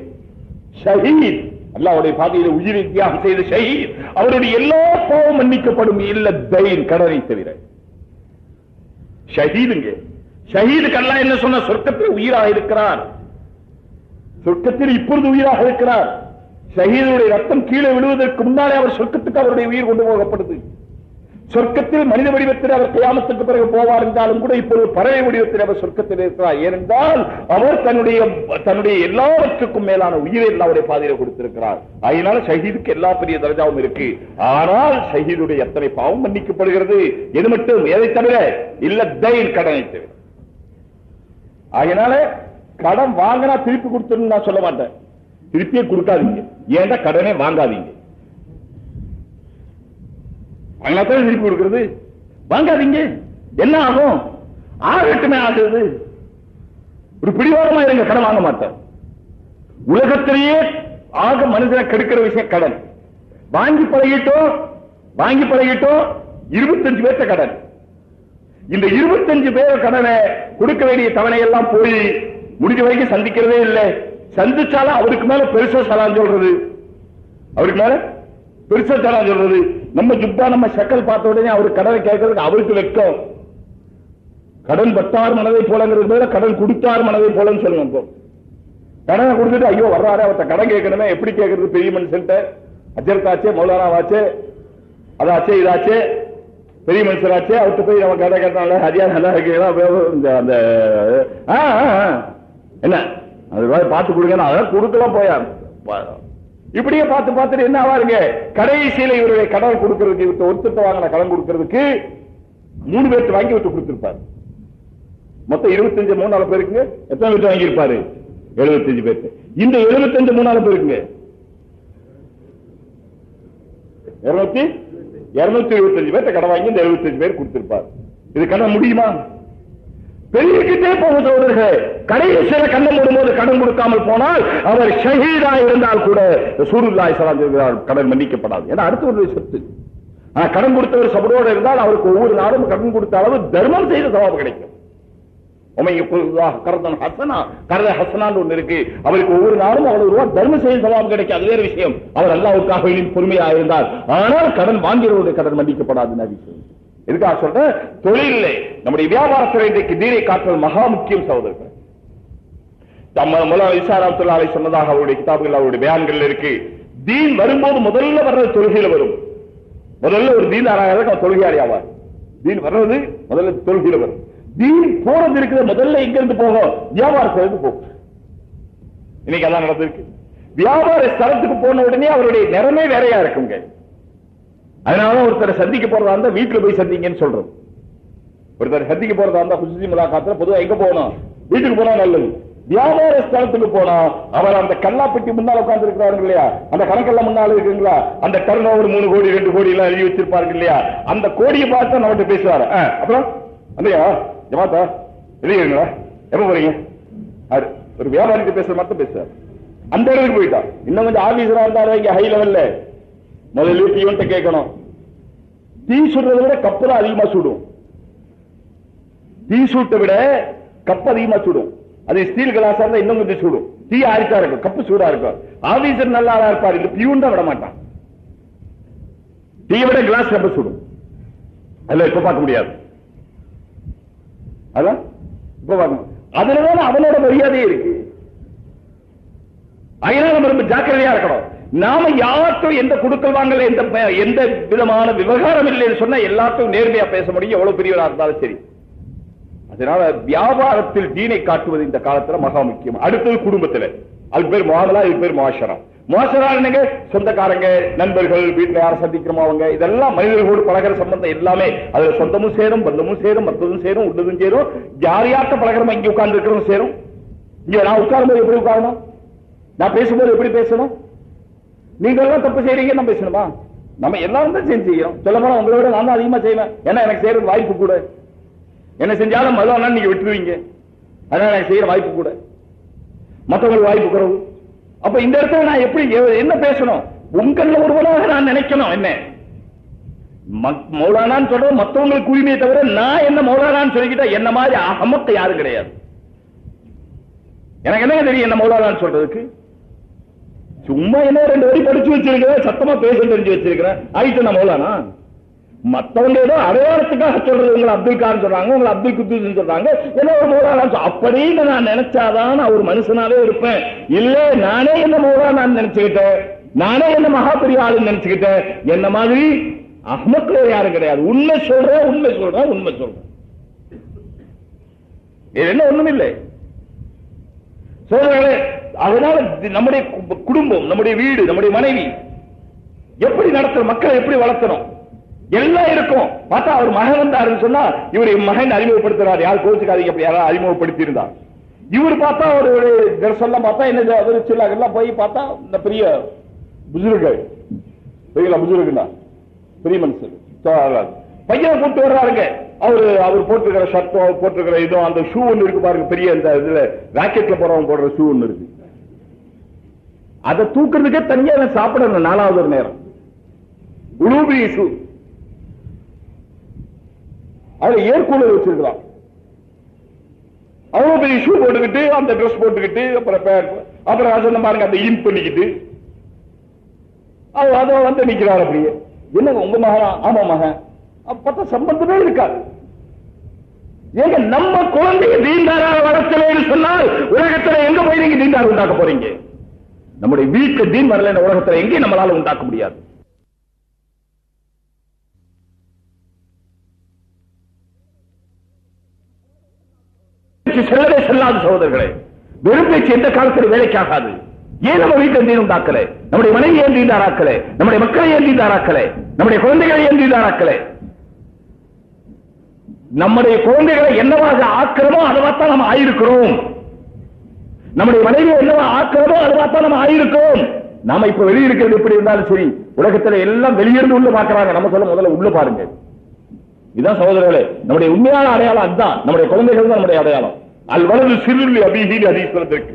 ஷஹீத் அல்லாஹ்வுடைய பாதையில உயிரை தியாகம் செய்த ஷஹீத் அவருடைய எல்லா பாவம் மன்னிக்கப்படும், இல்ல தைன் கடனை தவிர. ஷஹீதுங்க, ஷஹீதுக்கு அல்லாஹ் என்ன சொன்ன, சொர்க்கத்தில் உயிராக இருக்கிறார், சொர்க்கத்தில் இப்பொழுது உயிராக இருக்கிறார். ஷஹீதுடைய ரத்தம் கீழே விழுவதற்கு முன்னாலே அவர் சொர்க்கத்துக்கு அவருடைய உயிர் கொண்டு போகப்படுது. சொர்க்கத்தில் மனித வடிவத்தில் அவர் கியாமத்துக்கு பிறகு போவார் என்றாலும் கூட இப்பொழுது பறவை வடிவத்தில் அவர் சொர்க்கத்தில் இருக்கிறார். ஏனென்றால் அவர் தன்னுடைய எல்லாவற்றுக்கும் மேலான உயிரை அல்லாஹ்வுடைய பாதையில கொடுத்திருக்கிறார். அதனால ஷஹீதுக்கு எல்லா பெரிய தரஜாவும் இருக்கு. ஆனால் ஷஹீதுடைய எத்தனை பாவம் மன்னிக்கப்படுகிறது, எது மட்டும், எதை தவிர, இல்ல தைன் கடனை தவிர. அதனால கடன் வாங்கினா திருப்பி கொடுத்துன்னு நான் சொல்ல மாட்டேன். திருப்பியே கொடுக்காதீங்க. ஏன்டா கடனே வாங்காதீங்க. வாங்கினாத்தான் திருப்பி கொடுக்கிறது. வாங்காதீங்க. என்ன ஆகும்? ஆகட்டுமே ஆகுது. ஒரு பிடிவாதமா இருங்க, கடன் வாங்க மாட்டேன். உலகத்திலேயே ஆக மனிதனை கெடுக்கிற விஷயம் கடன். வாங்கி பழகிட்டோம் 25 பேர்த்த கடன். இந்த 25 பேர் கடனை கொடுக்க வேண்டிய தவணை எல்லாம் போய் முடிஞ்ச வரைக்கும் சந்திக்கிறதே இல்லை. சந்திச்சாலும் அவருக்கு மேல பெருசா சலாம் சொல்றது, அவருக்கு மேல பெருசா சலாம் சொல்றது. நம்ம ஜுப்பா நம்ம சக்கல் பார்த்த உடனே அவருக்கு கடனை கேட்கறதுக்கு அவருக்கு வெட்கம். கடன் பட்டார் மனதை போலங்கிறது மேல கடன் கொடுத்தார் மனதை போலன்னு சொல்லுங்க. கடனை கொடுத்துட்டு ஐயோ வர்றாரு அவர்கிட்ட கடன் கேட்கணுமே, எப்படி கேட்கறது? பெரிய மனுஷன்ட்ட அஜர்த்தாச்சே மௌலானாவாச்சே அதாச்சே இதாச்சே பெரிய மனுஷராச்சே அவர்கிட்ட போய் நம்ம கடை கேட்டால ஹரியா நல்லா இருக்கீங்களா அந்த என்ன அது பார்த்து கொடுங்க, அதான் கொடுக்கலாம் போயா. இப்படியே பார்த்துட்டு என்ன ஆவாருங்க? கடைசியில இவருடைய கடன் கொடுக்கறதுக்கு இவர்கிட்ட ஒருத்தட்ட வாங்கின கடன் கொடுக்கறதுக்கு 3 பேர்த்து வாங்கி விட்டு கொடுத்திருப்பாரு. மொத்தம் 25 3 பேருக்குங்க. எத்தனை பேர்த்து வாங்கியிருப்பாரு? 75 பேர்த்து. இந்த 75 3 பேருக்குங்க 225 பேர்த்த கடன் வாங்கி இந்த 75 பேர் கொடுத்திருப்பார். இது கடன் முடியுமா? பெருகிட்டே போக சகோதரர்களே. கடைசியில கண்ணம் மூடும்போது கடன் கொடுக்காமல் போனால் அவர் ஷஹீதா இருந்தால் கூட ரசூலுல்லாஹி ஸல்லல்லாஹு அலைஹி வஸல்லம் கடன் மன்னிக்கப்படாது. ஏன்னா அடுத்தவருடைய சொத்து. ஆனா கடன் கொடுத்தவர் சபரோடு இருந்தால் அவருக்கு ஒவ்வொரு நாளும் கடன் கொடுத்த அளவு தர்மம் செய்த சவாபு கிடைக்கும். அவருக்கு ஒவ்வொரு நாளும் ₹100 தர்மம் செய்த சவாபு கிடைக்கும். அது வேறு விஷயம். அவர் அல்லாஹ்வுக்காக பொறுமையா இருந்தார். ஆனால் கடன் வாங்கிறவருடைய கடன் மன்னிக்கப்படாது. எதுக்காக சொல்ற? தொழிலே நம்முடைய வியாபாரத்தில் இன்றைக்கு தீனை காட்டுவது மகா முக்கியம் சகோதரர்கள். சொன்னதாக அவருடைய கிதாபுகள் அவருடைய பயான்கள் இருக்கு. தீன் வரும்போது முதல்ல வர்றது தொழுகையில வரும். முதல்ல ஒரு தீனாராக தொழுகையாளி ஆவார். தீன் வர்றது முதல்ல தொழுகையில வரும். தீன் போறது இருக்கிற முதல்ல எங்க இருந்து போகும்? வியாபாரத்திலிருந்து போகும். இன்னைக்கு அதான் நடந்திருக்கு. வியாபார ஸ்தலத்துக்கு போன உடனே அவருடைய நிறமே வேறையா இருக்குங்க. அதனால ஒருத்தரை சந்திக்க போறதா இருந்தா வீட்டுல போய் சந்திங்கன்னு சொல்றோம். ஒருத்தர் சந்திக்க போறதா இருந்தா குசுசி முலாகாத்துல பொதுவாக எங்க போகணும்? வீட்டுக்கு போனா நல்லது. வியாபார ஸ்தலத்துக்கு போனா அவர் அந்த கல்லாப்பட்டி முன்னால உட்கார்ந்து இருக்கிறாரு இல்லையா, அந்த கணக்கெல்லாம் முன்னால இருக்குங்களா, அந்த டர்ன் ஓவர் 3 கோடி 2 கோடி எல்லாம் எழுதி வச்சிருப்பாரு இல்லையா, அந்த கோடியை பார்த்து நம்மகிட்ட பேசுவாரு. அப்புறம் அந்தையா ஜமாத்தா எழுதிங்களா, எப்ப போறீங்க? ஒரு வியாபாரிக்கு பேசுற மட்டும் பேசுவார். அந்த இடத்துக்கு போயிட்டா. இன்னும் கொஞ்சம் ஆபீசரா இருந்தாலும் இங்க ஹை லெவல்ல முதல்ல தீவன்ட்ட கேட்கணும். தீ சுடுறதை விட கப்பு தான் அதிகமா சுடும். தீ சூட்டை விட கப்பு அதிகமா சுடும். அது ஸ்டீல் கிளாஸ் இருந்தா இன்னும் கொஞ்சம் சூடும். தீ ஆரிக்கா இருக்கும், கப்பு சூடா இருக்கும். ஆபீசர் நல்லா இருப்பாரு, இந்த பியூன் தான் விட மாட்டான். தீயை விட கிளாஸ் கப்பு சுடும். அதுல இப்ப பார்க்க முடியாது. அதான் இப்ப பார்க்கணும். அதுலதான் அவனோட மரியாதையே இருக்கு. அதனால நம்ம ரொம்ப ஜாக்கிரதையா இருக்கணும். நாம யாருக்கும் எந்த கொடுக்கல் வாங்கல, எந்த விதமான விவகாரம் இல்லைன்னு சொன்னா எல்லாத்தையும் நேர்மையா பேச முடியும், எவ்வளவு பெரியவரா இருந்தாலும் சரி. அதனால வியாபாரத்தில் தீனை காட்டுவது இந்த காலத்துல மகா முக்கியம். அடுத்தது குடும்பத்துல. அது பேர் மாடலா, இது பேர் மாஷரா. மாஷரா என்னங்க? சொந்தக்காரங்க, நண்பர்கள், வீட்டுல யாரை சந்திக்கிறோமோ அவங்க, இதெல்லாம் மனிதர்களோடு பழகிற சம்பந்தம் எல்லாமே. அதுல சொந்தமும் சேரும், பந்தமும் சேரும், மற்றதும் சேரும், உள்ளதும் சேரும். யார் யார்கிட்ட பழகிறோமோ இங்க உட்கார்ந்து இருக்கிறவங்க சேரும். இங்க நான் உட்காரும் போது எப்படி உட்காரணும், நான் பேசும்போது எப்படி பேசணும், நீங்க எல்லாம் தப்பு செய்றீங்க நான் பேசணுமா? நம்ம எல்லாரும் தான் செய்யணும். சொல்ல போனா உங்களோட நான் தான் அதிகமா செய்வேன். ஏன்னா எனக்கு செய்யறது வாய்ப்பு கூட. என்ன செஞ்சாலும் மதுவானா நீங்க விட்டுருவீங்க. அதனால எனக்கு செய்யற வாய்ப்பு கூட, மற்றவங்களுக்கு வாய்ப்பு குறவு. அப்ப இந்த இடத்துல நான் எப்படி என்ன பேசணும்? உங்கள ஒருவராக நான் நினைக்கணும். என்ன மௌலானான்னு சொல்றது மற்றவங்களுக்கு உரிமையை தவிர நான் என்ன மௌலானான்னு சொல்லிக்கிட்டா என்ன மாதிரி அகமத்தை யாரும் கிடையாது. எனக்கு என்ன தெரியும் என்ன மௌலானான்னு சொல்றதுக்கு? சும்மா என்ன 2 வரி படிச்சு வச்சிருக்கிறேன், சத்தமா பேச தெரிஞ்சு வச்சிருக்கிறேன், ஆயிட்டு நான் மௌலானா? மத்தவங்க ஏதோ அடையாளத்துக்காக சொல்றது. உங்களை அப்துல் கான் சொல்றாங்க, உங்களை அப்துல் குத்தூஸ் சொல்றாங்க, என்ன ஒரு மௌலானா அப்படின்னு நான் நினைச்சாதான் நான் ஒரு மனுஷனாவே இருப்பேன். இல்ல நானே என்ன மௌலானான்னு நினைச்சுக்கிட்டேன், நானே என்ன மகாபெரிய ஆளுன்னு நினைச்சுக்கிட்டேன், என்ன மாதிரி அஹ்மக்களே யாரும் கிடையாது. உண்மை சொல்றேன், உண்மை சொல்றேன், உண்மை சொல்றேன். இது என்ன ஒண்ணும் இல்லை சோதரர்களே. அதனால நம்முடைய குடும்பம், நம்முடைய வீடு, நம்முடைய மனைவி எப்படி நடத்தணும், மக்களை எப்படி வளர்த்தணும் எல்லாம் இருக்கும். பார்த்தா அவர் மகன் வந்தாருன்னு சொன்னா இவர் மகன் அறிமுகப்படுத்துறாரு. யார் கோச்சுக்காதீங்க, அப்படி யாராவது அறிமுகப்படுத்தி இருந்தா இவர் பார்த்தா ஒரு ட்ரெஸ் எல்லாம் பார்த்தா என்ன எல்லாம் போய் பார்த்தா இந்த பெரிய புஜுர்கள் பெரிய புஜுர்குனா பெரிய மனுஷன் பையனை கூட்டு வர்றாருங்க. அவர் போட்டிருக்கிற ஷர்ட்டோ போட்டிருக்கிற இதோ அந்த ஷூ ஒண்ணு இருக்கு பாருங்க, பெரிய இந்த இதுல ராக்கெட்ல போறவங்க போடுற ஷூ ஒண்ணு இருக்கு. அதை தூக்குறதுக்கே தனியா சாப்பிடணும் 4வது நேரம். உலூபி ஷூ அதுல ஏர்கூலர் வச்சிருக்கலாம். அவ்வளவு பெரிய ஷூ போட்டுக்கிட்டு அந்த ட்ரெஸ் போட்டுக்கிட்டு அப்புறம் சொன்ன பாருங்க அந்த இன் பண்ணிக்கிட்டு அதை வந்து நிக்கிறார். அப்படியே என்னங்க உங்க மகனா? ஆமா மகன். பார்த்தா சம்பந்தமே இருக்காது. ஏங்க நம்ம குழந்தைய தீண்டாராக வளர்க்கலன்னு சொன்னால் உலகத்துல எங்க போய் நீங்க தீண்டார் உண்டாக்க போறீங்க? நம்முடைய வீட்டு தீன் வரல உலகத்துல எங்கேயும் நம்மளால உண்டாக்க முடியாது. செல்லவே செல்லாத சகோதரர்களே, வெறும் பேச்சு எந்த காலத்தில் வேலைக்காகாது. ஏன் நம்ம வீட்டில் தீன் உண்டாக்கல? நம்முடைய மனைவி ஏன் தீண்டாராக்கல? நம்முடைய மக்களை ஏன் தீண்டாராக்கல? நம்முடைய குழந்தைகளை ஏன் தீண்டாராக்கல? நம்முடைய குழந்தைகளை என்னவாக ஆக்கிறோமோ அதை பார்த்தா நம்ம ஆயிருக்கிறோம். நம்முடைய மனைவியை என்னவா ஆக்கிறோமோ அதை பார்த்தா நம்ம ஆயிருக்கிறோம். நாம இப்ப வெளியிருக்கிறது எப்படி இருந்தாலும் சரி, உலகத்துல எல்லாம் வெளியிருந்து உள்ள பாக்குறாங்க. நம்ம சொல்ல முதல்ல உள்ள பாருங்க. இதுதான் சகோதரர்களே நம்முடைய உண்மையான அடையாளம். அதுதான் நம்முடைய குழந்தைகள் தான் நம்முடைய அடையாளம். அல்வலது சிறுலி அபிஹீல் ஹதீஸ்வரத்திற்கு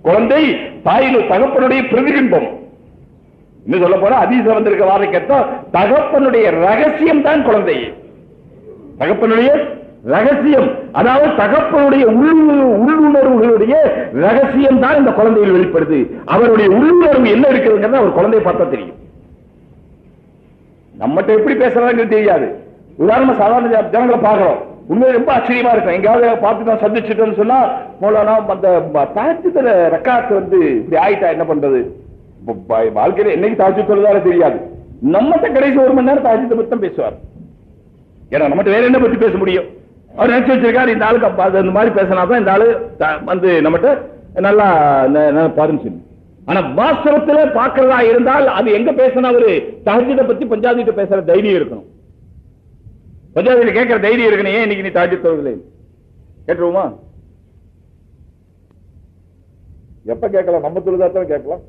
குழந்தை தாயின் தகப்பனுடைய பிரதிபிம்பம். இன்னும் சொல்ல போனா ஹதீஸ் வந்திருக்க வார்த்தைக்கு தகப்பனுடைய ரகசியம் தான் குழந்தை. தகப்பனுடைய ரகசியம், அதாவது தகப்பனுடைய உள்ளுணர்வுகளுடைய ரகசியம் தான் இந்த குழந்தையில் வெளிப்படுது. அவருடைய உள்ளுணர்வு என்ன இருக்குதுங்கிறத அவர் குழந்தையை பார்த்தா தெரியும். நம்மகிட்ட எப்படி பேசுறாங்க தெரியாது. உதாரணமா சாதாரண ஜனங்களை பார்க்கிறோம், உண்மையை ரொம்ப ஆச்சரியமா இருக்கும். எங்கேயாவது பார்த்து நான் சந்திச்சுட்டோம்னு சொன்னா மௌலானா அந்த தாஜ்ஜுதுல ரக்காத்து வந்து இப்படி ஆயிட்டா என்ன பண்றது? வாழ்க்கையில என்னைக்கு தாஜ்ஜுத் தொழுதாரே தெரியாது. நம்மகிட்ட கடைசி 1 மணி நேரம் தாஜ்ஜுத்தை பத்தி தான் பேசுவார். ஏன்னா நம்மகிட்ட வேற என்ன பத்தி பேச முடியும்? அவர் நினைச்சு வச்சிருக்காரு இந்த ஆளுக்கு அந்த மாதிரி பேசினாதான் இந்த ஆளு வந்து நம்மகிட்ட நல்லா பாருன்னு. ஆனா வாஸ்தவத்துல பாக்குறதா இருந்தால் அது எங்க பேசினா அவரு தஹஜ்ஜுதை பத்தி பஞ்சாபிட்ட பேசுற தைரியம் இருக்கணும். பஞ்சாபியில கேட்கிற தைரியம் இருக்கணும். ஏன் இன்னைக்கு நீ தஹஜ்ஜுத் தொழுகலை கேட்டுருவோமா? எப்ப கேட்கலாம்? நம்ம தொழுதாத்தான் கேட்கலாம்.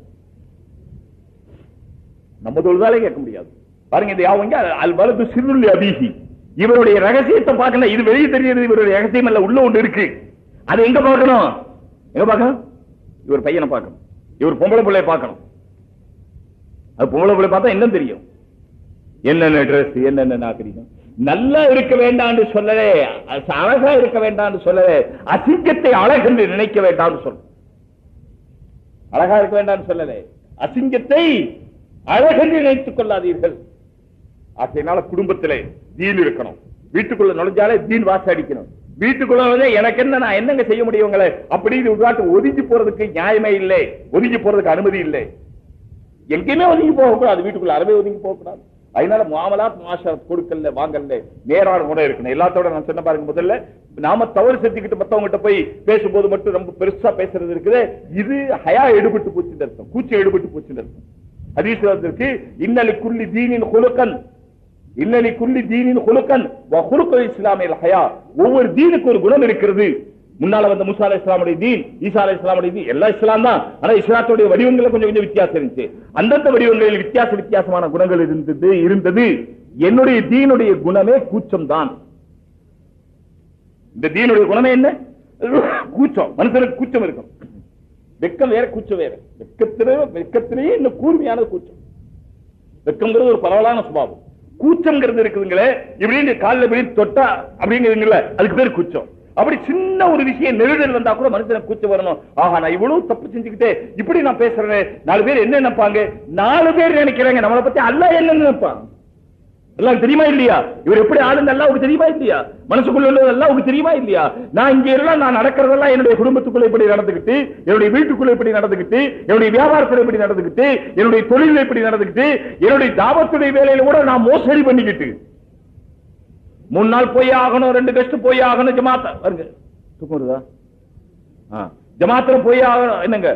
நம்ம தொழுதாலே கேட்க முடியாது. பாருங்க இது யாவங்க அல் வலது சிறுல்லி அபிஹி. இவருடைய ரகசியத்தை பார்க்கணும். இது வெளியே தெரியுது. இவருடைய ரகசியம் இல்ல, உள்ள ஒன்று இருக்கு. அது எங்க பார்க்கணும்? எங்க பார்க்கணும்? இவர் பையனை பார்க்கணும், இவர் பொம்பளை பிள்ளைய பார்க்கணும். அது பொம்பளை பிள்ளை பார்த்தா என்ன தெரியும்? என்னென்ன ட்ரெஸ், என்னென்ன நாகரிகம். நல்லா இருக்க வேண்டாம் சொல்லலே, அழகா இருக்க வேண்டாம் சொல்லலே, அசிங்கத்தை அழகென்று நினைக்க வேண்டாம் சொல்ல. அழகா இருக்க வேண்டாம் சொல்லலே, அசிங்கத்தை அழகென்று நினைத்துக் கொள்ளாதீர்கள். அதனால குடும்பத்திலே தீன் இருக்கணும். வீட்டுக்குள்ள நுழைஞ்சாலே தீன் வாசம் அடிக்கணும். வீட்டுக்குள்ள எனக்கு என்ன, நான் என்னங்க செய்ய முடியுங்களே அப்படின்னு ஒதுங்கி போறதுக்கு நியாயமே இல்லை. ஒதுங்கி போறதுக்கு அனுமதி இல்லை. எங்கேயுமே ஒதுங்கி போகக்கூடாது. வீட்டுக்குள்ள அறவே ஒதுங்கி போகக்கூடாது. அதனால முஆமலாத் முஆஷரத் கொடுக்கல வாங்கல நேரான முறை இருக்கணும். எல்லாத்தோட நான் சொன்ன பாருங்க, முதல்ல நாம தவறு செஞ்சுக்கிட்டு மத்தவங்கிட்ட போய் பேசும்போது மட்டும் ரொம்ப பெருசா பேசுறது இருக்குது. இது ஹயா எடுபட்டு போச்சுன்னு அர்த்தம், கூச்சி எடுபட்டு போச்சுன்னு அர்த்தம். ஹதீஸ்ல இன்னலி குல்லி தீனின் குலுக்கன், இன்னலி குல்லி தீனின் குலுக்கன் வ குலுக்குல் இஸ்லாமில் ஹயா. ஒவ்வொரு தீனுக்கு ஒரு குணம் இருக்கிறது. முன்னால வந்த மூசா அலைஹிஸ்ஸலாமுடைய தீன், ஈசா அலைஹிஸ்ஸலாமுடைய தீன் எல்லாம் இஸ்லாம் தான். ஆனா இஸ்லாத்துடைய வடிவங்கள் கொஞ்சம் கொஞ்சம் வித்தியாசம் இருந்துச்சு. அந்தந்த வடிவங்களில் வித்தியாசமான குணங்கள் இருந்தது. என்னுடைய தீனுடைய குணமே கூச்சம் தான். இந்த தீனுடைய குணமே என்ன? கூச்சம். மனுஷனுக்கு கூச்சம் இருக்கும். வெக்கம் வேற, கூச்சம் வேற. வெக்கத்திலேயே இன்னும் கூர்மையான கூச்சம். வெக்கம்ங்கிறது ஒரு பரவலான சுபாவம். கூச்சம்ங்கிறது இருக்குதுங்களே, இப்படின்னு காலில் இப்படி தொட்டா அப்படிங்கிறதுங்கள, அதுக்கு பேர் கூச்சம். அப்படி சின்ன ஒரு விஷயம் நெருடல் வந்தா கூட மனுஷனுக்கு கூச்சம் வரணும். ஆஹா, நான் இவ்வளவு தப்பு செஞ்சுக்கிட்டே இப்படி நான் பேசுறேன், 4 பேர் என்ன நினைப்பாங்க? 4 பேர் நினைக்கிறாங்க நம்மளை பத்தி அல்லாஹ் என்ன நினைப்பான்? எல்லாம் தெரியுமா இல்லையா? இவர் எப்படி ஆளுங்க எல்லாம் உங்களுக்கு தெரியுமா இல்லையா? மனசுக்குள்ள உள்ளதெல்லாம் உங்களுக்கு தெரியுமா இல்லையா? நான் இங்க எல்லாம் நான் நடக்கிறதெல்லாம் என்னுடைய குடும்பத்துக்குள்ள இப்படி நடந்துகிட்டு, என்னுடைய வீட்டுக்குள்ள இப்படி நடந்துகிட்டு, என்னுடைய வியாபாரத்தில் இப்படி நடந்துகிட்டு, என்னுடைய தொழில இப்படி நடந்துகிட்டு, என்னுடைய தாவத்துடைய வேலையில கூட நான் மோசடி பண்ணிக்கிட்டு 3 நாள் போய் ஆகணும், 2 கெஸ்ட் போய் ஆகணும், ஜமாத்தா வருங்க தூக்குறதா ஜமாத்துல போய் ஆகணும், என்னங்க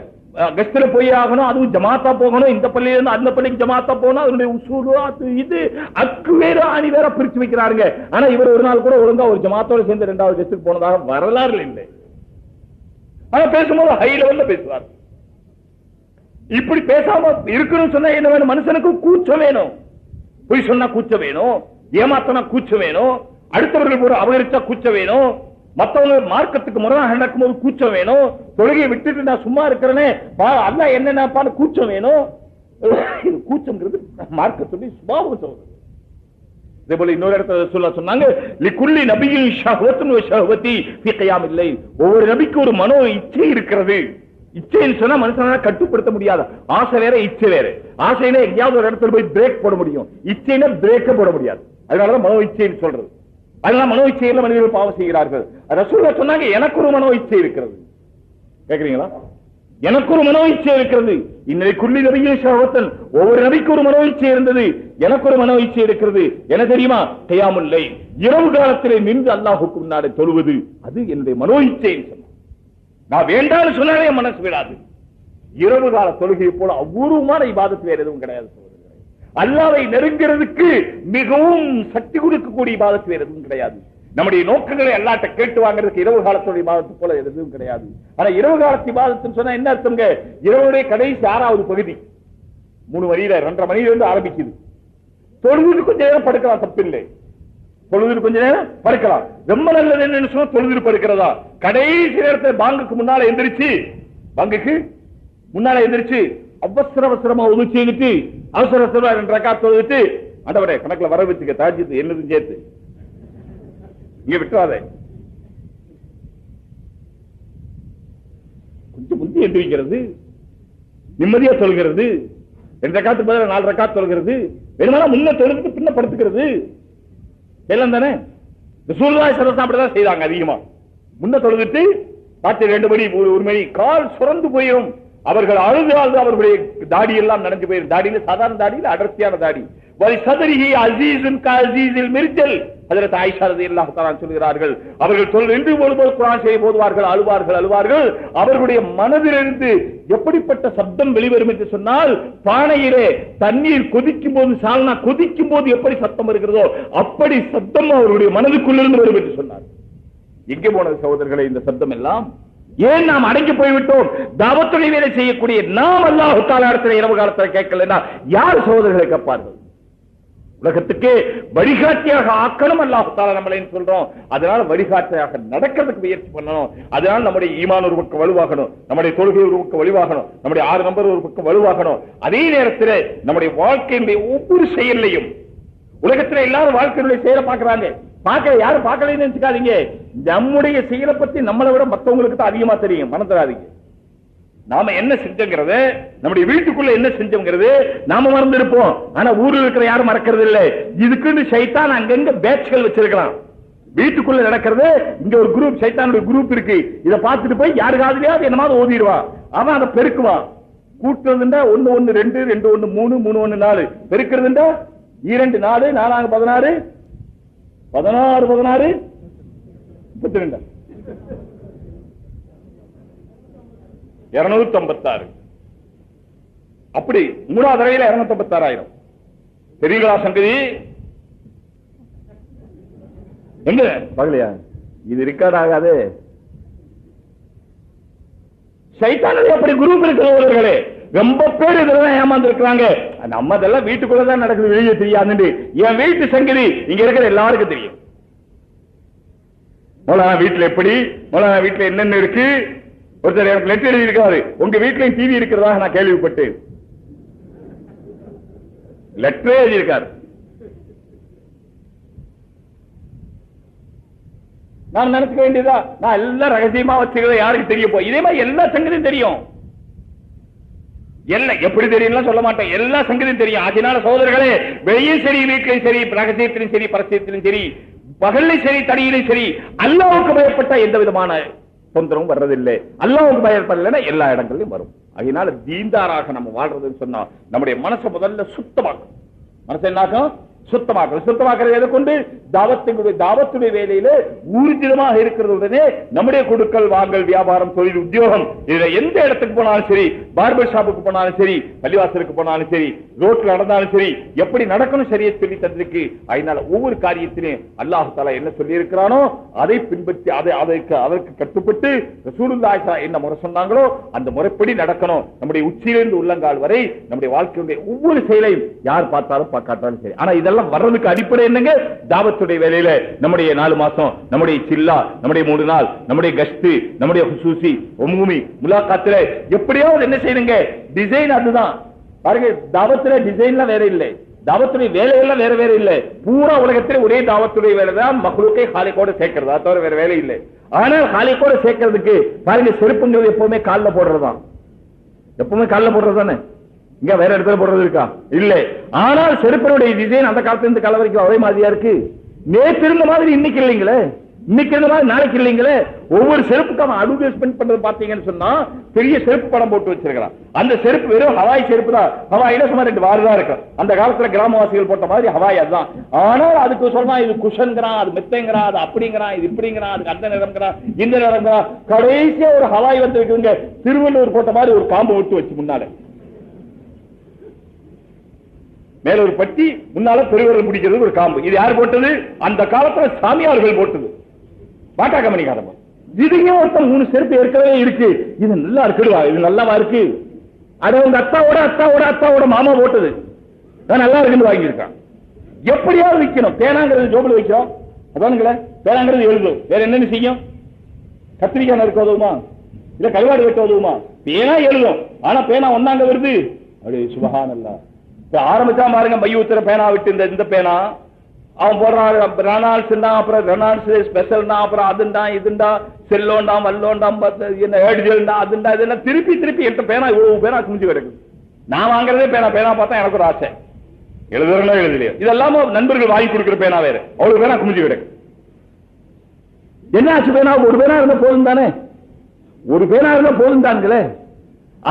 கெஸ்ட்ல போய் ஆகணும், அதுவும் ஜமாத்தா போகணும். இந்த பள்ளியில இருந்து அந்த பள்ளிக்கு ஜமாத்தா போகணும். அதனுடைய உசூலு அது இது அக்கு வேற ஆணி வேற பிரிச்சு வைக்கிறாருங்க. ஆனா இவர் ஒரு நாள் கூட ஒழுங்கா ஒரு ஜமாத்தோட சேர்ந்து 2வது கெஸ்டுக்கு போனதாக வரலாறு இல்லை. ஆனா பேசும்போது ஹை லெவல்ல பேசுவார். இப்படி பேசாம இருக்கணும்னு சொன்னா என்ன வேணும்? மனுஷனுக்கு கூச்சம் வேணும். பொய் சொன்னா கூச்சம் வேணும், ஏமாத்தனா கூச்சம் வேணும், அடுத்தவர்கள் ஒரு அபகரிச்சா கூச்சம் வேணும், மற்றவங்க மார்க்கத்துக்கு முரணாக நடக்கும்போது கூச்சம் வேணும், தொழுகையை விட்டுட்டு நான் சும்மா இருக்கிறேனே அல்லாஹ் என்ன நினைப்பான்னு கூச்சம் வேணும். இது கூச்சம்ங்கிறது மார்க்கத்துடைய சுபாவம் சொல்றது. இதே போல இன்னொரு இடத்துல சொன்னாங்க, லிக்குல்லி நபியின் ஷஹ்வத்துன் வ ஷஹ்வதி ஃபீ கியாமில் லைல். ஒவ்வொரு நபிக்கு ஒரு மனோ இச்சை இருக்கிறது. இச்சைன்னு சொன்னா மனுஷனால கட்டுப்படுத்த முடியாது. ஆசை வேற இச்சை வேற. ஆசைனா எங்கேயாவது ஒரு இடத்துல போய் பிரேக் போட முடியும், இச்சைனா பிரேக்க போட முடியாது. அதனாலதான் மனோ இச்சைன்னு சொல்றது. அதனால மனோ இச்சையில மனிதர்கள் பாவம் செய்கிறார்கள். ரசூலுல்லாஹ் சொன்னாங்க, எனக்கு ஒரு மனோ இச்சை இருக்கிறது. கேக்குறீங்களா? எனக்கு ஒரு மனோ இச்சை இருக்கிறது. இன்னைக்கு குல்லி நபியின் ஷஹ்வத்தன், ஒவ்வொரு நபிக்கு ஒரு மனோ இச்சை இருந்தது, எனக்கு ஒரு மனோ இச்சை இருக்கிறது. என்ன தெரியுமா? கியாமுல் லைல், இரவு காலத்திலே நின்று அல்லாஹ்வுக்கு முன்னாடி தொழுவது, அது என்னுடைய மனோ இச்சை. நான் வேண்டாம்னு சொன்னாலே மனசு விடாது. இரவு கால தொழுகையை போல அபூர்வமான இபாதத் வேற எதுவும் கிடையாது. அல்லாஹ்வை நெருங்கிறதுக்கு மிகவும் சக்தி கொடுக்கக்கூடிய இபாதத் வேற எதுவும் கிடையாது. நம்முடைய நோக்கங்களை அல்லாஹ்ட்ட கேட்டு வாங்குறதுக்கு இரவு காலத்துடைய இபாதத்து போல எதுவும் கிடையாது. ஆனா இரவு காலத்து இபாதத்துன்னு சொன்னா என்ன அர்த்தம்ங்க? இரவுடைய கடைசி 6வது பகுதி 3 மணியில 2:30 மணியில இருந்து ஆரம்பிக்குது. தொழுதுட்டு கொஞ்ச நேரம் படுக்கலாம், தப்பில்லை. தொழுதுட்டு கொஞ்ச நேரம் படுக்கலாம், ரொம்ப நல்லது. என்னன்னு சொன்னா தொழுதுட்டு படுக்கிறதா? கடைசி நேரத்தில் பாங்குக்கு முன்னால எந்திரிச்சு, பாங்குக்கு முன்னால எந்திரிச்சு அவசர அவசரமா உது செய்துட்டு அவசர அவசரமா 2 ரக்காத் தொழுதுட்டு, ஆண்டவரே கணக்குல வர வச்சுக்க தாஜ்ஜுத் என்னதும் சேர்த்து இங்க விட்டுறாதே, கொஞ்சம் முந்தி எந்திரிக்கிறது, நிம்மதியா சொல்கிறது, 2 ரக்காத்துக்கு பதிலா 4 ரக்காத் சொல்கிறது, வேணுமானா முன்ன தொழுதுட்டு பின்ன படுத்துக்கிறது எல்லாம் தானே. ரசூலுல்லாஹி ஸல்லல்லாஹு அலைஹி வஸல்லம் அப்படிதான் செய்தாங்க. அதிகமா முன்ன தொழுதுட்டு ராத்திரி 2 மணி 1 மணி கால் சுரந்து போயிடும். அவர்கள் அழுது அவர்களுடைய தாடி எல்லாம் நனைஞ்சு போயிடும். தாடியில சாதாரண தாடியில அடர்த்தியான தாடி. வலி சதரிஹி அஸீஸுன் கஅஸீஸில் மிர்ஜல். ஹஜ்ரத் ஆயிஷா ரலியல்லாஹு தஆலா சொல்கிறார்கள், அவர்கள் நின்று போது குர்ஆன் செய்ய போதுவார்கள், அழுவார்கள். அவர்களுடைய மனதிலிருந்து எப்படிப்பட்ட சப்தம் வெளிவரும் என்று சொன்னால், பானையிலே தண்ணீர் கொதிக்கும் போது, சால்னா கொதிக்கும் போது எப்படி சத்தம் வருகிறதோ அப்படி சத்தம் அவர்களுடைய மனதுக்குள்ளிருந்து வரும் என்று சொன்னார். எங்கே போனது சகோதரர்களே இந்த சப்தம் எல்லாம்? ஏன் நாம் அடங்கி போய்விட்டோம்? தாவத்துடைய வேலை செய்யக்கூடிய நாம் அல்லாஹ் தஆலா இடத்துல இரவு காலத்தில் கேட்கலன்னா யார் சகோதரர்களை கேட்பார்கள்? உலகத்துக்கே வழிகாட்டியாக ஆக்கணும் அல்லாஹ் தஆலா நம்மளை சொல்றோம். அதனால வழிகாட்டியாக நடக்கிறதுக்கு முயற்சி பண்ணணும். அதனால நம்முடைய ஈமான் ஒரு பக்கம் வலுவாகணும், நம்முடைய தொழுகை ஒரு பக்கம் வலுவாகணும், நம்முடைய 6 நம்பர் ஒரு பக்கம் வலுவாகணும். அதே நேரத்தில் நம்முடைய வாழ்க்கையினுடைய ஒவ்வொரு செயலையும், உலகத்தில் எல்லாரும் வாழ்க்கையினுடைய செயலை பார்க்கிறாங்க, யாரும் பார்க்கலன்னு நினைச்சுக்காதீங்க. நம்முடைய செயலை பத்தி நம்மளை விட மற்றவங்களுக்கு தான் அதிகமா தெரியும். மனம் தராதீங்க. நாம என்ன செஞ்சோங்கிறது, நம்முடைய வீட்டுக்குள்ள என்ன செஞ்சோங்கிறது நாம மறந்துருப்போம். ஆனா ஊரில் இருக்கிற யாரும் மறக்கிறது இல்லை. இதுக்குன்னு சைத்தான் அங்கங்க பேட்ச்கள் வச்சிருக்கலாம். வீட்டுக்குள்ள நடக்கிறது, இங்க ஒரு குரூப், சைத்தானுடைய குரூப் இருக்கு. இதை பார்த்துட்டு போய் யாருக்காவது என்னமாவது ஓதிடுவான். அவன் அதை பெருக்குவான். கூட்டுறதுண்டா 1 1 2 2 1 3 3 1 4, பெருக்கிறதுண்டா 2 4 4 16 16 16 32 256. அப்படி 3வது தடவையில 256,000. தெரியுங்களா சங்கதி? எங்க பகலையா இது ரெக்கார்ட் ஆகாது. சைத்தானுடைய அப்படி குரூப் இருக்கிறவர்களே ரொம்ப பேர் இதெல்லாம் ஏமாந்து இருக்கிறாங்க. நம்ம இதெல்லாம் வீட்டுக்குள்ளதான் நடக்குது, வெளியே தெரியாது. என் வீட்டு சங்கதி இங்க இருக்கிற எல்லாருக்கும் தெரியும். மௌலானா வீட்டுல எப்படி, மௌலானா வீட்டுல என்னென்ன இருக்கு. ஒருத்தர் எனக்கு லெட்டர் எழுதி இருக்காரு, உங்க வீட்லயும் டிவி இருக்கிறதா நான் கேள்விப்பட்டேன். லெட்டரே எழுதியிருக்காரு. நான் நினைச்சுக்க வேண்டியதா, நான் எல்லாம் ரகசியமா வச்சுக்கிறத யாருக்கு தெரியும்? இதே மாதிரி எல்லா சங்கதியும் தெரியும். எல்லாம் எப்படி தெரியும் சொல்ல மாட்டேன், எல்லா சங்கதியும் தெரியும். அதனால சகோதரர்களே, வெளியும் சரி, வீட்டிலையும் சரி, ரகசியத்திலும் சரி, பரசியத்திலும் சரி, பகல்லையும் சரி, தனியிலும் சரி, அல்லாஹ்வுக்கு பயப்பட்ட எந்த விதமான தொந்தரவும் வர்றதில்லை. அல்லாஹ்வுக்கு பயப்படலைன்னா எல்லா இடங்களிலும் வரும். அதனால தீன்தாராக நம்ம வாழ்றதுன்னு சொன்னா நம்முடைய மனசை முதல்ல சுத்தமாக்கும். மனசை என்னாக்கும்? சுத்தமாக்குறது எதை கொண்டு? தாவத்துடைய வேலையில ஊர்ஜிதமாக இருக்கிறதுடனே நம்முடைய கொடுக்கல் வாங்கல், வியாபாரம், தொழில், உத்தியோகம், இதுல எந்த இடத்துக்கு போனாலும் சரி, பார்பர் ஷாப்புக்கு போனாலும் சரி, பள்ளிவாசலுக்கு போனாலும் சரி, ரோட்ல நடந்தாலும் சரி, எப்படி நடக்கணும் சரியா சொல்லி தந்திருக்கு. அதனால ஒவ்வொரு காரியத்திலையும் அல்லாஹ் தஆலா என்ன சொல்லி இருக்கிறானோ அதை பின்பற்றி அதற்கு கட்டுப்பட்டு ரசூலுல்லாஹி என்ன முறை சொன்னாங்களோ அந்த முறைப்படி நடக்கணும். நம்முடைய உச்சியிலிருந்து உள்ளங்கால் வரை நம்முடைய வாழ்க்கையுடைய ஒவ்வொரு செயலையும் யார் பார்த்தாலும் பார்க்காட்டாலும் சரி. ஆனா இதெல்லாம் வர்றதுக்கு அடிப்படை என்னங்க? தாவத்துடைய வேலையில நம்முடைய 4 மாசம், நம்முடைய சில்லா, நம்முடைய 3 நாள், நம்முடைய கஷ்டு, நம்முடைய ஹுசூசி உம்முமி முலாகாத்துல எப்படியாவது என்ன செய்யுங்க? டிசைன் அதுதான் பாருங்க. தாவத்துல டிசைன்லாம் வேற இல்லை, தாவத்துடைய வேலையெல்லாம் வேற வேற இல்லை. பூரா உலகத்தில் ஒரே தாவத்துடைய வேலை தான் மக்லூக்கை ஹாலிக்கோட சேர்க்கிறது, அது தவிர வேற வேலை இல்லை. ஆனால் ஹாலிக்கோட சேர்க்கிறதுக்கு பாருங்க, செருப்புங்கிறது எப்பவுமே காலில் போடுறதுதான், எப்பவுமே காலில் போடுறது தானே. இங்க வேற இடத்துல போடுறது இருக்கா? இல்ல. ஆனால் செருப்பனுடைய டிசைன் அந்த காலத்துல இருந்து கால வரைக்கும் ஒரே மாதிரியா இருக்கு. நேற்று இருந்த மாதிரி இன்னைக்கு இல்லைங்களே, இன்னைக்கு இருந்த மாதிரி நாளைக்கு இல்லைங்களே. ஒவ்வொரு செருப்புக்கு அவன் அட்வர்டைஸ்மெண்ட் பண்றது பாத்தீங்கன்னு சொன்னா பெரிய செருப்பு படம் போட்டு வச்சிருக்கான். அந்த செருப்பு வெறும் ஹவாய் செருப்பு தான். ஹவாயில சும்மா 2 வாரு தான் இருக்கும். அந்த காலத்துல கிராமவாசிகள் போட்ட மாதிரி ஹவாய் அதுதான். ஆனால் அதுக்கு சொன்னா இது குஷன்கிறான், அது மெத்தைங்கிறான், அது அப்படிங்கிறான், இது இப்படிங்கிறான், அதுக்கு அந்த நிறம்ங்கிறான், இந்த நிறம்ங்கிறான். கடைசியா ஒரு ஹவாய் வந்து இருக்குங்க, திருவள்ளூர் போட்ட மாதிரி ஒரு காம்பு விட்டு வச்சு முன்னால மேல ஒரு பட்டி, முன்னால பெருவரல் முடிக்கிறது ஒரு காம்பு. இது யார் போட்டது? அந்த காலத்துல சாமியார்கள் போட்டது, பாட்டா கம்பெனிக்காரங்க. இதுங்க ஒருத்தன் 3 செருப்பு ஏற்கனவே இருக்கு, இது நல்லா இருக்குடுவா, இது நல்லாவா இருக்கு, அட உங்க அத்தாவோட மாமா போட்டது நல்லா இருக்குன்னு வாங்கியிருக்கான். எப்படியாவது விற்கணும். பேனாங்கிறது ஜோபில் வைக்கிறோம், அதானுங்களே பேனாங்கிறது எழுதும். வேற என்னன்னு செய்யும்? கத்திரிக்காய் நறுக்க உதவுமா, இல்ல கல்வாடு வெட்ட உதவுமா? பேனா எழுதும். ஆனா பேனா ஒன்னாங்க வருது. அப்படி சுபஹானல்லாஹ். ஆரம்பிச்சா பாருங்க, மையூத்திர பேனா விட்டு இந்த பேனா அவன் போடுறான். ரெனால்ட்ஸ், அப்புறம் ரெனால்ட்ஸ் ஸ்பெஷல்னா, அப்புறம் அதுண்டா இதுண்டா, செல்லோண்டா வல்லோண்டா, என்ன ஏடிஜல்டா, அதுண்டா இதெல்லாம் திருப்பி எட்டு பேனா, இவ்வளவு பேனா குமிஞ்சு கிடக்குது. நான் வாங்குறதே பேனா பார்த்தா எனக்கு ஒரு ஆசை, எழுதுறா எழுதலையோ. இதெல்லாம் நண்பர்கள் வாங்கி கொடுக்கிற பேனா வேற, அவ்வளவு பேனா குமிஞ்சு கிடக்கு. என்ன ஆச்சு? பேனா ஒரு பேனா இருந்தா போதும் தானே, ஒரு பேனா இருந்தா போதும் தானுங்களே.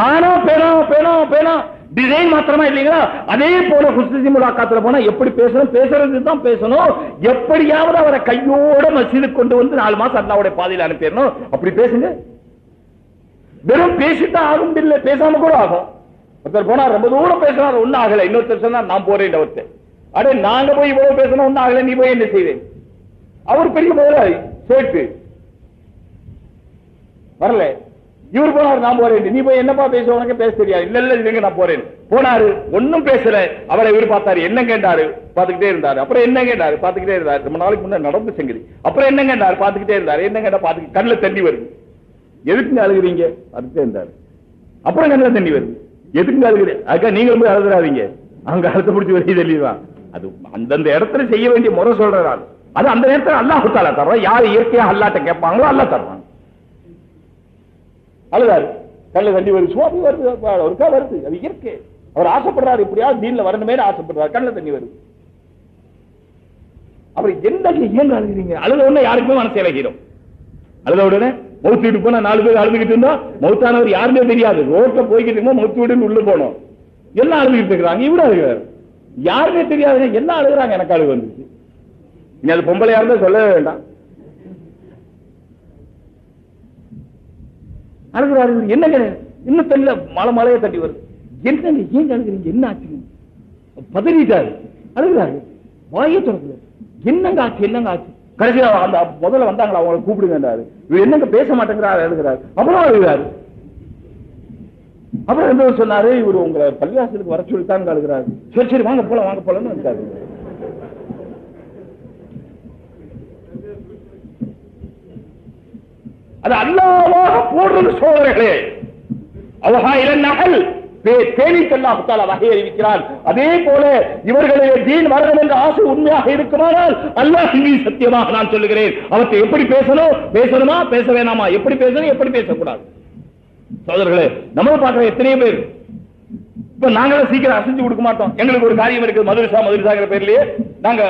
ஆனா பேனா டிசைன் மாத்திரமா இல்லைங்களா? அதே போல ஹுஸ்னி முலாகாத்துல போனா எப்படி பேசணும்? பேசுறது தான் பேசணும். எப்படியாவது அவரை கையோட மசீதுக்கு கொண்டு வந்து 4 மாசம் அல்லாஹ்வுடைய பாதையில் அனுப்பிடணும். அப்படி பேசுங்க. வெறும் பேசிட்டா ஆகும் இல்லை, பேசாம கூட ஆகும். ஒருத்தர் போனா ரொம்ப தூரம் பேசினார், ஒன்னும் ஆகல. இன்னொருத்தர் சொன்னா நான் போறேன் ஒருத்தர், அடே நாங்க போய் இவ்வளவு பேசணும், ஒன்னும் ஆகல, நீ போய் என்ன செய்வேன்? அவர் பெரிய முதலாளி, சேர்த்து வரல. இவர் போனார், நான் போறேன். நீ போய் என்னப்பா பேச, உனக்கு பேச தெரியாது. இல்ல இல்லங்க நான் போறேன். போனாரு, ஒன்னும் பேசல. அவரை இவர் பார்த்தாரு, என்ன கேட்டாரு, பாத்துக்கிட்டே இருந்தாரு. அப்புறம் என்ன கேட்டாரு, பாத்துக்கிட்டே இருந்தாரு. ரொம்ப நாளைக்கு முன்னாடி நடந்து செங்குது. அப்புறம் என்ன கேட்டாரு, பாத்துக்கிட்டே இருந்தாரு. என்ன கேட்டா பாத்துக்கிட்டு கண்ணுல தண்ணி வருது. எதுக்குங்க அழுகுறீங்க? பாத்துக்கிட்டே இருந்தாரு. அப்புறம் கண்ணுல தண்ணி வருது. எதுக்குங்க அழுகுறீங்க? அதுக்காக நீங்க போய் அழுதுறாதீங்க, அவங்க அழுத்த பிடிச்சி வெளியே தெளிவான். அது அந்தந்த இடத்துல செய்ய வேண்டிய முறை சொல்றாரு. அது அந்த நேரத்தில் அல்லாஹ் தஆலா தர்றான். யார் இயற்கையா அல்லாஹ்ட்ட கேட்பாங்களோ அல்லாஹ் தர்றான். அழுதாரு, கண்ணுல தண்ணி வருது, சுவாமி வருது, ஒருக்கா வருது, அது இயற்கை. அவர் ஆசைப்படுறாரு, இப்படியாவது தீன்ல வரணுமே ஆசைப்படுறாரு, கண்ணுல தண்ணி வருது. அப்புறம் என்ன ஏன் அழுகிறீங்க? அழுத உடனே யாருக்குமே மனசு இலகிடும். அழுத உடனே மௌத்து வீட்டு போனா 4 பேர் அழுதுகிட்டு இருந்தா, மௌத்தானவர் யாருமே தெரியாது. ரோட்ல போய்கிட்டு இருக்கோம், மௌத்து வீடுன்னு உள்ள போனோம், எல்லாம் அழுதுகிட்டு இருக்கிறாங்க. இவரு அழுகிறாரு, யாருமே தெரியாது, எல்லாம் அழுகுறாங்க. எனக்கு அழுகு வந்துச்சு. நீ அது பொம்பளையா இருந்தா சொல்லவே வேண்டாம். அழுகிறாரு. என்னங்க இன்னும் தெரியல, மழையே தட்டி வருது. என்னங்க ஏன் அழுகிறீங்க? என்ன ஆச்சு? பதறிட்டாரு, அழுகிறாரு, வாயை திறக்கல. என்னங்க ஆச்சு, என்னங்க ஆச்சு? கடைசியா அந்த முதல்ல வந்தாங்களா, அவங்களை கூப்பிடுங்கன்றாரு. இவர் என்னங்க பேச மாட்டேங்கிறாரு, அழுகிறாரு. அப்புறம் அழுகிறாரு. அப்புறம் என்ன சொன்னாரு, இவர் உங்களை பள்ளிவாசலுக்கு வர சொல்லித்தான் அழுகிறாரு. சரி வாங்க போலன்னு வந்தாரு. அது அல்லாஹ்வாக போடுறது சோதனைகளே. அவஹா இலன் நஹல், தேனிக்கு அல்லாஹ் தஆலா வகை அறிவிக்கிறான். அதே போல இவர்களுடைய தீன் வரணும் என்ற ஆசை உண்மையாக இருக்குமானால் அல்லாஹ் மீது சத்தியமாக நான் சொல்லுகிறேன், அவற்றை எப்படி பேசணுமா பேச வேணாமா, எப்படி பேசணும் எப்படி பேசக்கூடாது. சோதர்களே, நம்ம பார்க்கிற எத்தனையோ பேர் இப்ப நாங்களும் சீக்கிரம் அசைஞ்சு கொடுக்க மாட்டோம். எங்களுக்கு ஒரு காரியம் இருக்குது, மதுரசாங்கிற பேர்லயே நாங்க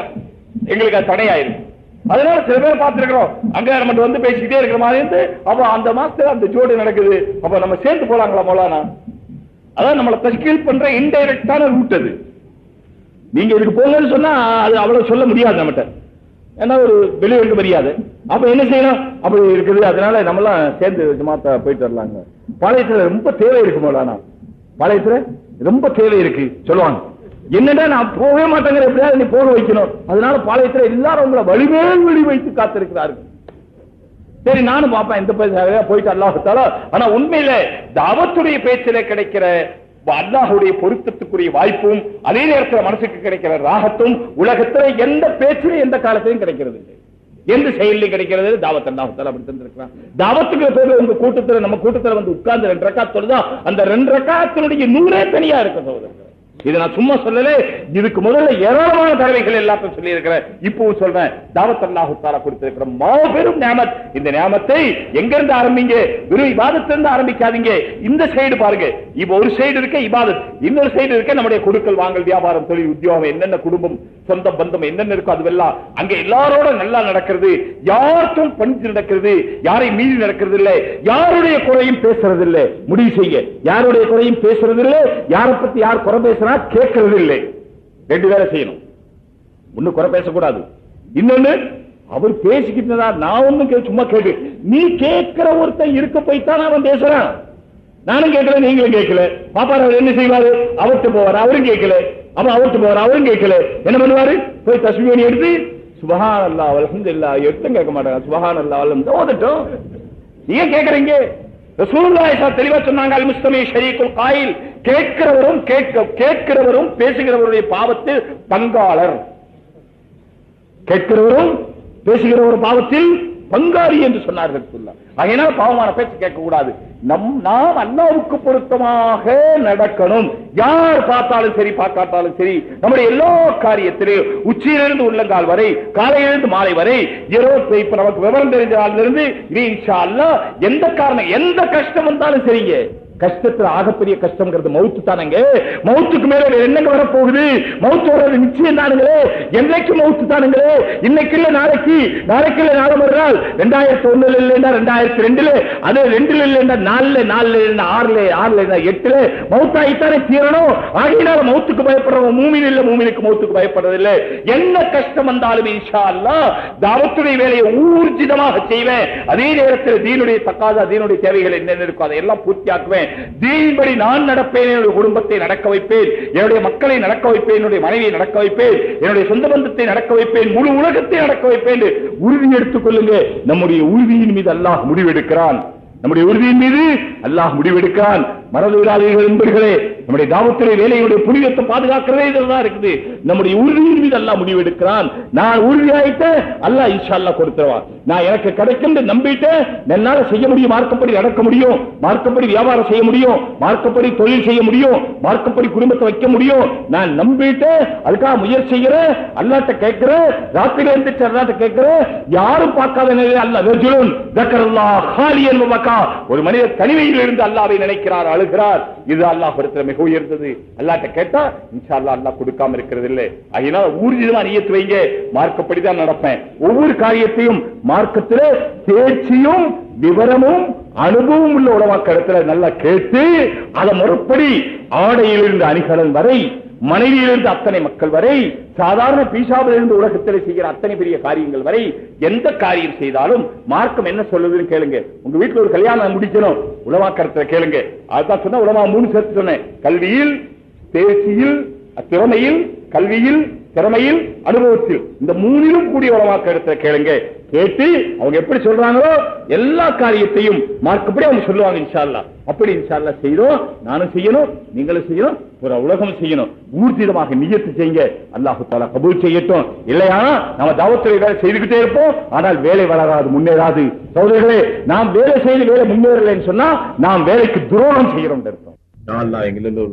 எங்களுக்கு அது தடையாயிருக்கு. அதனால சில பேர் பார்த்திருக்கிறோம், அங்க வந்து பேசிக்கிட்டே இருக்கிற மாதிரி இருந்து, அப்ப அந்த மாசத்துல அந்த ஜோடி நடக்குது, அப்ப நம்ம சேர்ந்து போலாங்களா மௌலானா? அதான் நம்மளை தஸ்கீல் பண்ற இன்டைரக்டான ரூட். அது நீங்க இதுக்கு போங்கன்னு சொன்னா அது அவ்வளவு சொல்ல முடியாது நம்மகிட்ட, ஏன்னா ஒரு வெளிவந்து மரியாதை. அப்ப என்ன செய்யணும், அப்படி இருக்குது. அதனால நம்மளாம் சேர்ந்து ஜமாத்தா போயிட்டு வரலாங்க. பாளையத்துல ரொம்ப தேவை இருக்கு மௌலானா, பாளையத்துல ரொம்ப தேவை இருக்கு சொல்லுவாங்க. என்னடா நான் போகவே மாட்டேங்கிற, எப்படியாவது நீ போக வைக்கணும். அதனால பாளையத்துல எல்லாரும் உங்களை வலிமேல் வழி வைத்து காத்திருக்கிறார்கள். சரி நானும் பாப்பேன் இந்த போயிட்டு அல்லாஹ். ஆனா உண்மையில தாவத்துடைய பேச்சில கிடைக்கிற அல்லாஹுடைய பொருத்தத்துக்குரிய வாய்ப்பும் அதே நேரத்தில் மனசுக்கு கிடைக்கிற ராகத்தும் உலகத்துல எந்த பேச்சிலும் எந்த காலத்திலும் கிடைக்கிறது இல்லை, எந்த செயலிலும் கிடைக்கிறது. தாவத் அல்லாஹ் தஆலா அப்படி தந்திருக்கிறான். தாவத்துக்கு பேர்ல உங்க கூட்டத்துல நம்ம கூட்டத்துல வந்து உட்கார்ந்து 2 ரக்காத் தொழுதா அந்த 2 ரக்காத்தினுடைய 100 தனியா இருக்கு சகோதரர். இது நான் சும்மா சொல்லல, இதுக்கு முதல்ல ஏராளமான தடவைகள் எல்லாத்தையும் சொல்லி இருக்கிறேன். இப்பவும் சொல்றேன், தாவத் அல்லாஹ் தஆலா கொடுத்திருக்கிற மாபெரும் நியாமத். இந்த நியாமத்தை எங்க இருந்து ஆரம்பிங்க, வெறும் இபாதத்துல இருந்து ஆரம்பிக்காதீங்க. இந்த சைடு பாருங்க, இப்ப ஒரு சைடு இருக்க இபாதத், இன்னொரு சைடு இருக்க நம்முடைய கொடுக்கல் வாங்கல், வியாபாரம், தொழில், உத்தியோகம், என்னென்ன குடும்பம், சொந்த பந்தம் என்னென்ன இருக்கோ அதுவெல்லாம் அங்க எல்லாரோட நல்லா நடக்கிறது. யாருக்கும் பஞ்சு நடக்கிறது, யாரை மீறி நடக்கிறது இல்லை, யாருடைய குறையும் பேசுறது இல்லை. முடிவு செய்ய, யாருடைய குறையும் பேசுறது இல்லை, யாரை பத்தி யார் குறை பேசுறா கேட்கறது இல்லை. 2 வேலை செய்யணும். ஒண்ணு குறை பேசக்கூடாது, இன்னொன்னு அவர் பேசிக்கிட்டு நான் ஒண்ணும் சும்மா கேட்டு, நீ கேட்கிற ஒருத்தன் இருக்க போய்த்தான் அவன் பேசுறான். நானும் கேட்கல, நீங்களும் கேட்கல. பாப்பாரு அவர் என்ன செய்வாரு, அவர்கிட்ட போவாரு, அவரும் கேட்கல. அவன் அவர்கிட்ட போவாரு, அவரும் கேட்கல. என்ன பண்ணுவாரு, போய் தஸ்பீஹ் எடுத்து சுப்ஹானல்லாஹ் அல்ஹம்துலில்லாஹ் எடுத்து கேட்க மாட்டாங்க. சுப்ஹானல்லாஹ் அல்ஹம்துலில்லாஹ் ஓதட்டும். நீங்க கேட்கறீங்க. ரசூலுல்லாஹி ஸல்லல்லாஹு அலைஹி வஸல்லம் சொன்னாங்க, அல் முஸ்லிமி ஷரீக்குல் காயில், கேட்கிறவரும் பேசுகிறவருடைய பாவத்தில் பங்காளர். கேட்கிறவரும் பேசுகிற ஒரு பாவத்தில் பங்காளி என்று சொன்னார்கள். அதனால பாவமான பேச்சு கேட்க கூடாது. நாம் அல்லாஹ்வுக்கு பொருத்தமாக நடக்கணும். யார் பார்த்தாலும் சரி பார்க்காட்டாலும் சரி, நம்முடைய எல்லா காரியத்திலும் உச்சியிலிருந்து உள்ளங்கால் வரை, காலையிலிருந்து மாலை வரை, இப்ப நமக்கு விவரம் தெரிஞ்ச நாளிலிருந்து இன்ஷா அல்லாஹ் எந்த காரணம் எந்த கஷ்டம் வந்தாலும் சரிங்க. கஷ்டத்துல ஆகப்பெரிய கஷ்டம்ங்கிறது மௌத்து தானங்க. மௌத்துக்கு மேல என்னங்க வரப்போகுது, மௌத்து வர்றது நிச்சயம் தானுங்களே. என்னைக்கு மௌத்து தானுங்களே, இன்னைக்கு இல்ல நாளைக்கு, நாளைக்கு இல்ல நாளை மறுநாள், 2001 இல்லைன்னா 2002, அது 2 இல்லைன்னா 4, 6, 8 மௌத்தாயித்தானே தீரணும். ஆகையினால மௌத்துக்கு பயப்படுறவங்க மூமின் இல்ல, மூமினுக்கு மௌத்துக்கு பயப்படுறதில்லை. என்ன கஷ்டம் வந்தாலும் இன்ஷா அல்லாஹ் தாவத்துடைய வேலையை ஊர்ஜிதமாக செய்வேன். அதே நேரத்தில் தீனுடைய தக்காத, தீனுடைய தேவைகள் என்னென்ன இருக்கோ அதையெல்லாம் பூர்த்தியாக்குவேன். தீன்படி நான் நடப்பேன், என்னுடைய குடும்பத்தை நடக்க வைப்பேன், என்னுடைய மக்களை நடக்க வைப்பேன், என்னுடைய மனைவியை நடக்க வைப்பேன், என்னுடைய சொந்த பந்தத்தை நடக்க வைப்பேன், முழு உலகத்தை நடக்க வைப்பேன். உறுதி எடுத்துக் கொள்ளுங்க. நம்முடைய உறுதியின் மீது அல்லாஹ் முடிவெடுக்கிறான். நம்முடைய உறுதியின் மீது அல்லாஹ் முடிவெடுக்கிறான். மறந்துவிடாதீர்கள் என்பர்களே, நம்முடைய தாவத்துடைய வேலையுடைய புனிதத்தை பாதுகாக்கிறதே இதுதான் இருக்குது. நம்முடைய உறுதியின் மீது அல்லாஹ் முடிவெடுக்கிறான். நான் உறுதியாயிட்ட அல்லாஹ் இன்ஷா அல்லாஹ் கொடுத்துருவான். நான் எனக்கு கிடைக்கும் நம்பிட்டு என்னால செய்ய முடியும், மார்க்கப்படி நடக்க முடியும், மார்க்கப்படி வியாபாரம் செய்ய முடியும், மார்க்கப்படி தொழில் செய்ய முடியும், மார்க்கப்படி குடும்பத்தை வைக்க முடியும். நான் நம்பிட்டு அதுக்காக முயற்சி செய்கிறேன், அல்லாஹ்ட்ட கேட்கிறேன், ராத்திரில இருந்து அல்லாஹ்ட்ட கேட்கிறேன். யாரும் பார்க்காத நிலையில் அல்லாஹ் ரஜுலுன் ذكرல்லாஹ் ஹாலியன் வபகா, ஒரு மனிதர் தனிமையில் இருந்து அல்லாஹ்வை நினைக்கிறார், அழுகிறார். இது அல்லாஹ் இடத்துல மிக உயர்ந்தது. அல்லாஹ்ட்ட கேட்டா இன்ஷா அல்லாஹ் அல்லாஹ் கொடுக்காம இருக்கிறது இல்லை. அதனால ஊர்ஜிதமா நியத்து வைங்க, மார்க்கப்படிதான் நடப்பேன். ஒவ்வொரு காரியத்தையும் மார்க்கத்திலே தேர்ச்சியும் விவரமும் அனுபவம் உள்ள உலமாக்க இடத்துல நல்லா கேட்டு அதை முறைப்படி ஆடையிலிருந்து அணிகலன் வரை, மனைவியிலிருந்து அத்தனை மக்கள் வரை, சாதாரண பீசாவிலிருந்து உலகத்தில் செய்கிற அத்தனை பெரிய காரியங்கள் வரை, எந்த காரியம் செய்தாலும் மார்க்கம் என்ன சொல்லுதுன்னு கேளுங்க. உங்க வீட்டுல ஒரு கல்யாணம் முடிக்கணும், உலமாக்கறத கேளுங்க. அதுதான் சொன்ன உலமா 3 சேர்த்து சொன்னேன். கல்வியில், தேர்ச்சியில், திறமையில், கல்வியில், திறமையில், அனுபவத்தில், இந்த 3லும் கூடிய உலமாக்க இடத்துல கேளுங்க. கேட்டு அவங்க எப்படி சொல்றாங்களோ எல்லா காரியத்தையும் மார்க்கப்படி அவங்க சொல்லுவாங்க. இன்ஷா அல்லாஹ் அப்படி இன்ஷா அல்லாஹ் செய்யணும். நானும் செய்யணும், நீங்களும் செய்யணும், ஒரு உலகம் செய்யணும். ஊர்ஜிதமாக நியத்து செய்யுங்க. அல்லாஹ் தஆலா கபூல் செய்யட்டும். இல்லையா நம்ம தாவத்துறை வேலை செய்துகிட்டே இருப்போம், ஆனால் வேலை வளராது, முன்னேறாது. சகோதரர்களே, நாம் வேலை செய்து வேலை முன்னேறலைன்னு சொன்னா நாம் வேலைக்கு துரோகம் செய்யறோம். அல்லாஹ் எங்களிலிருந்து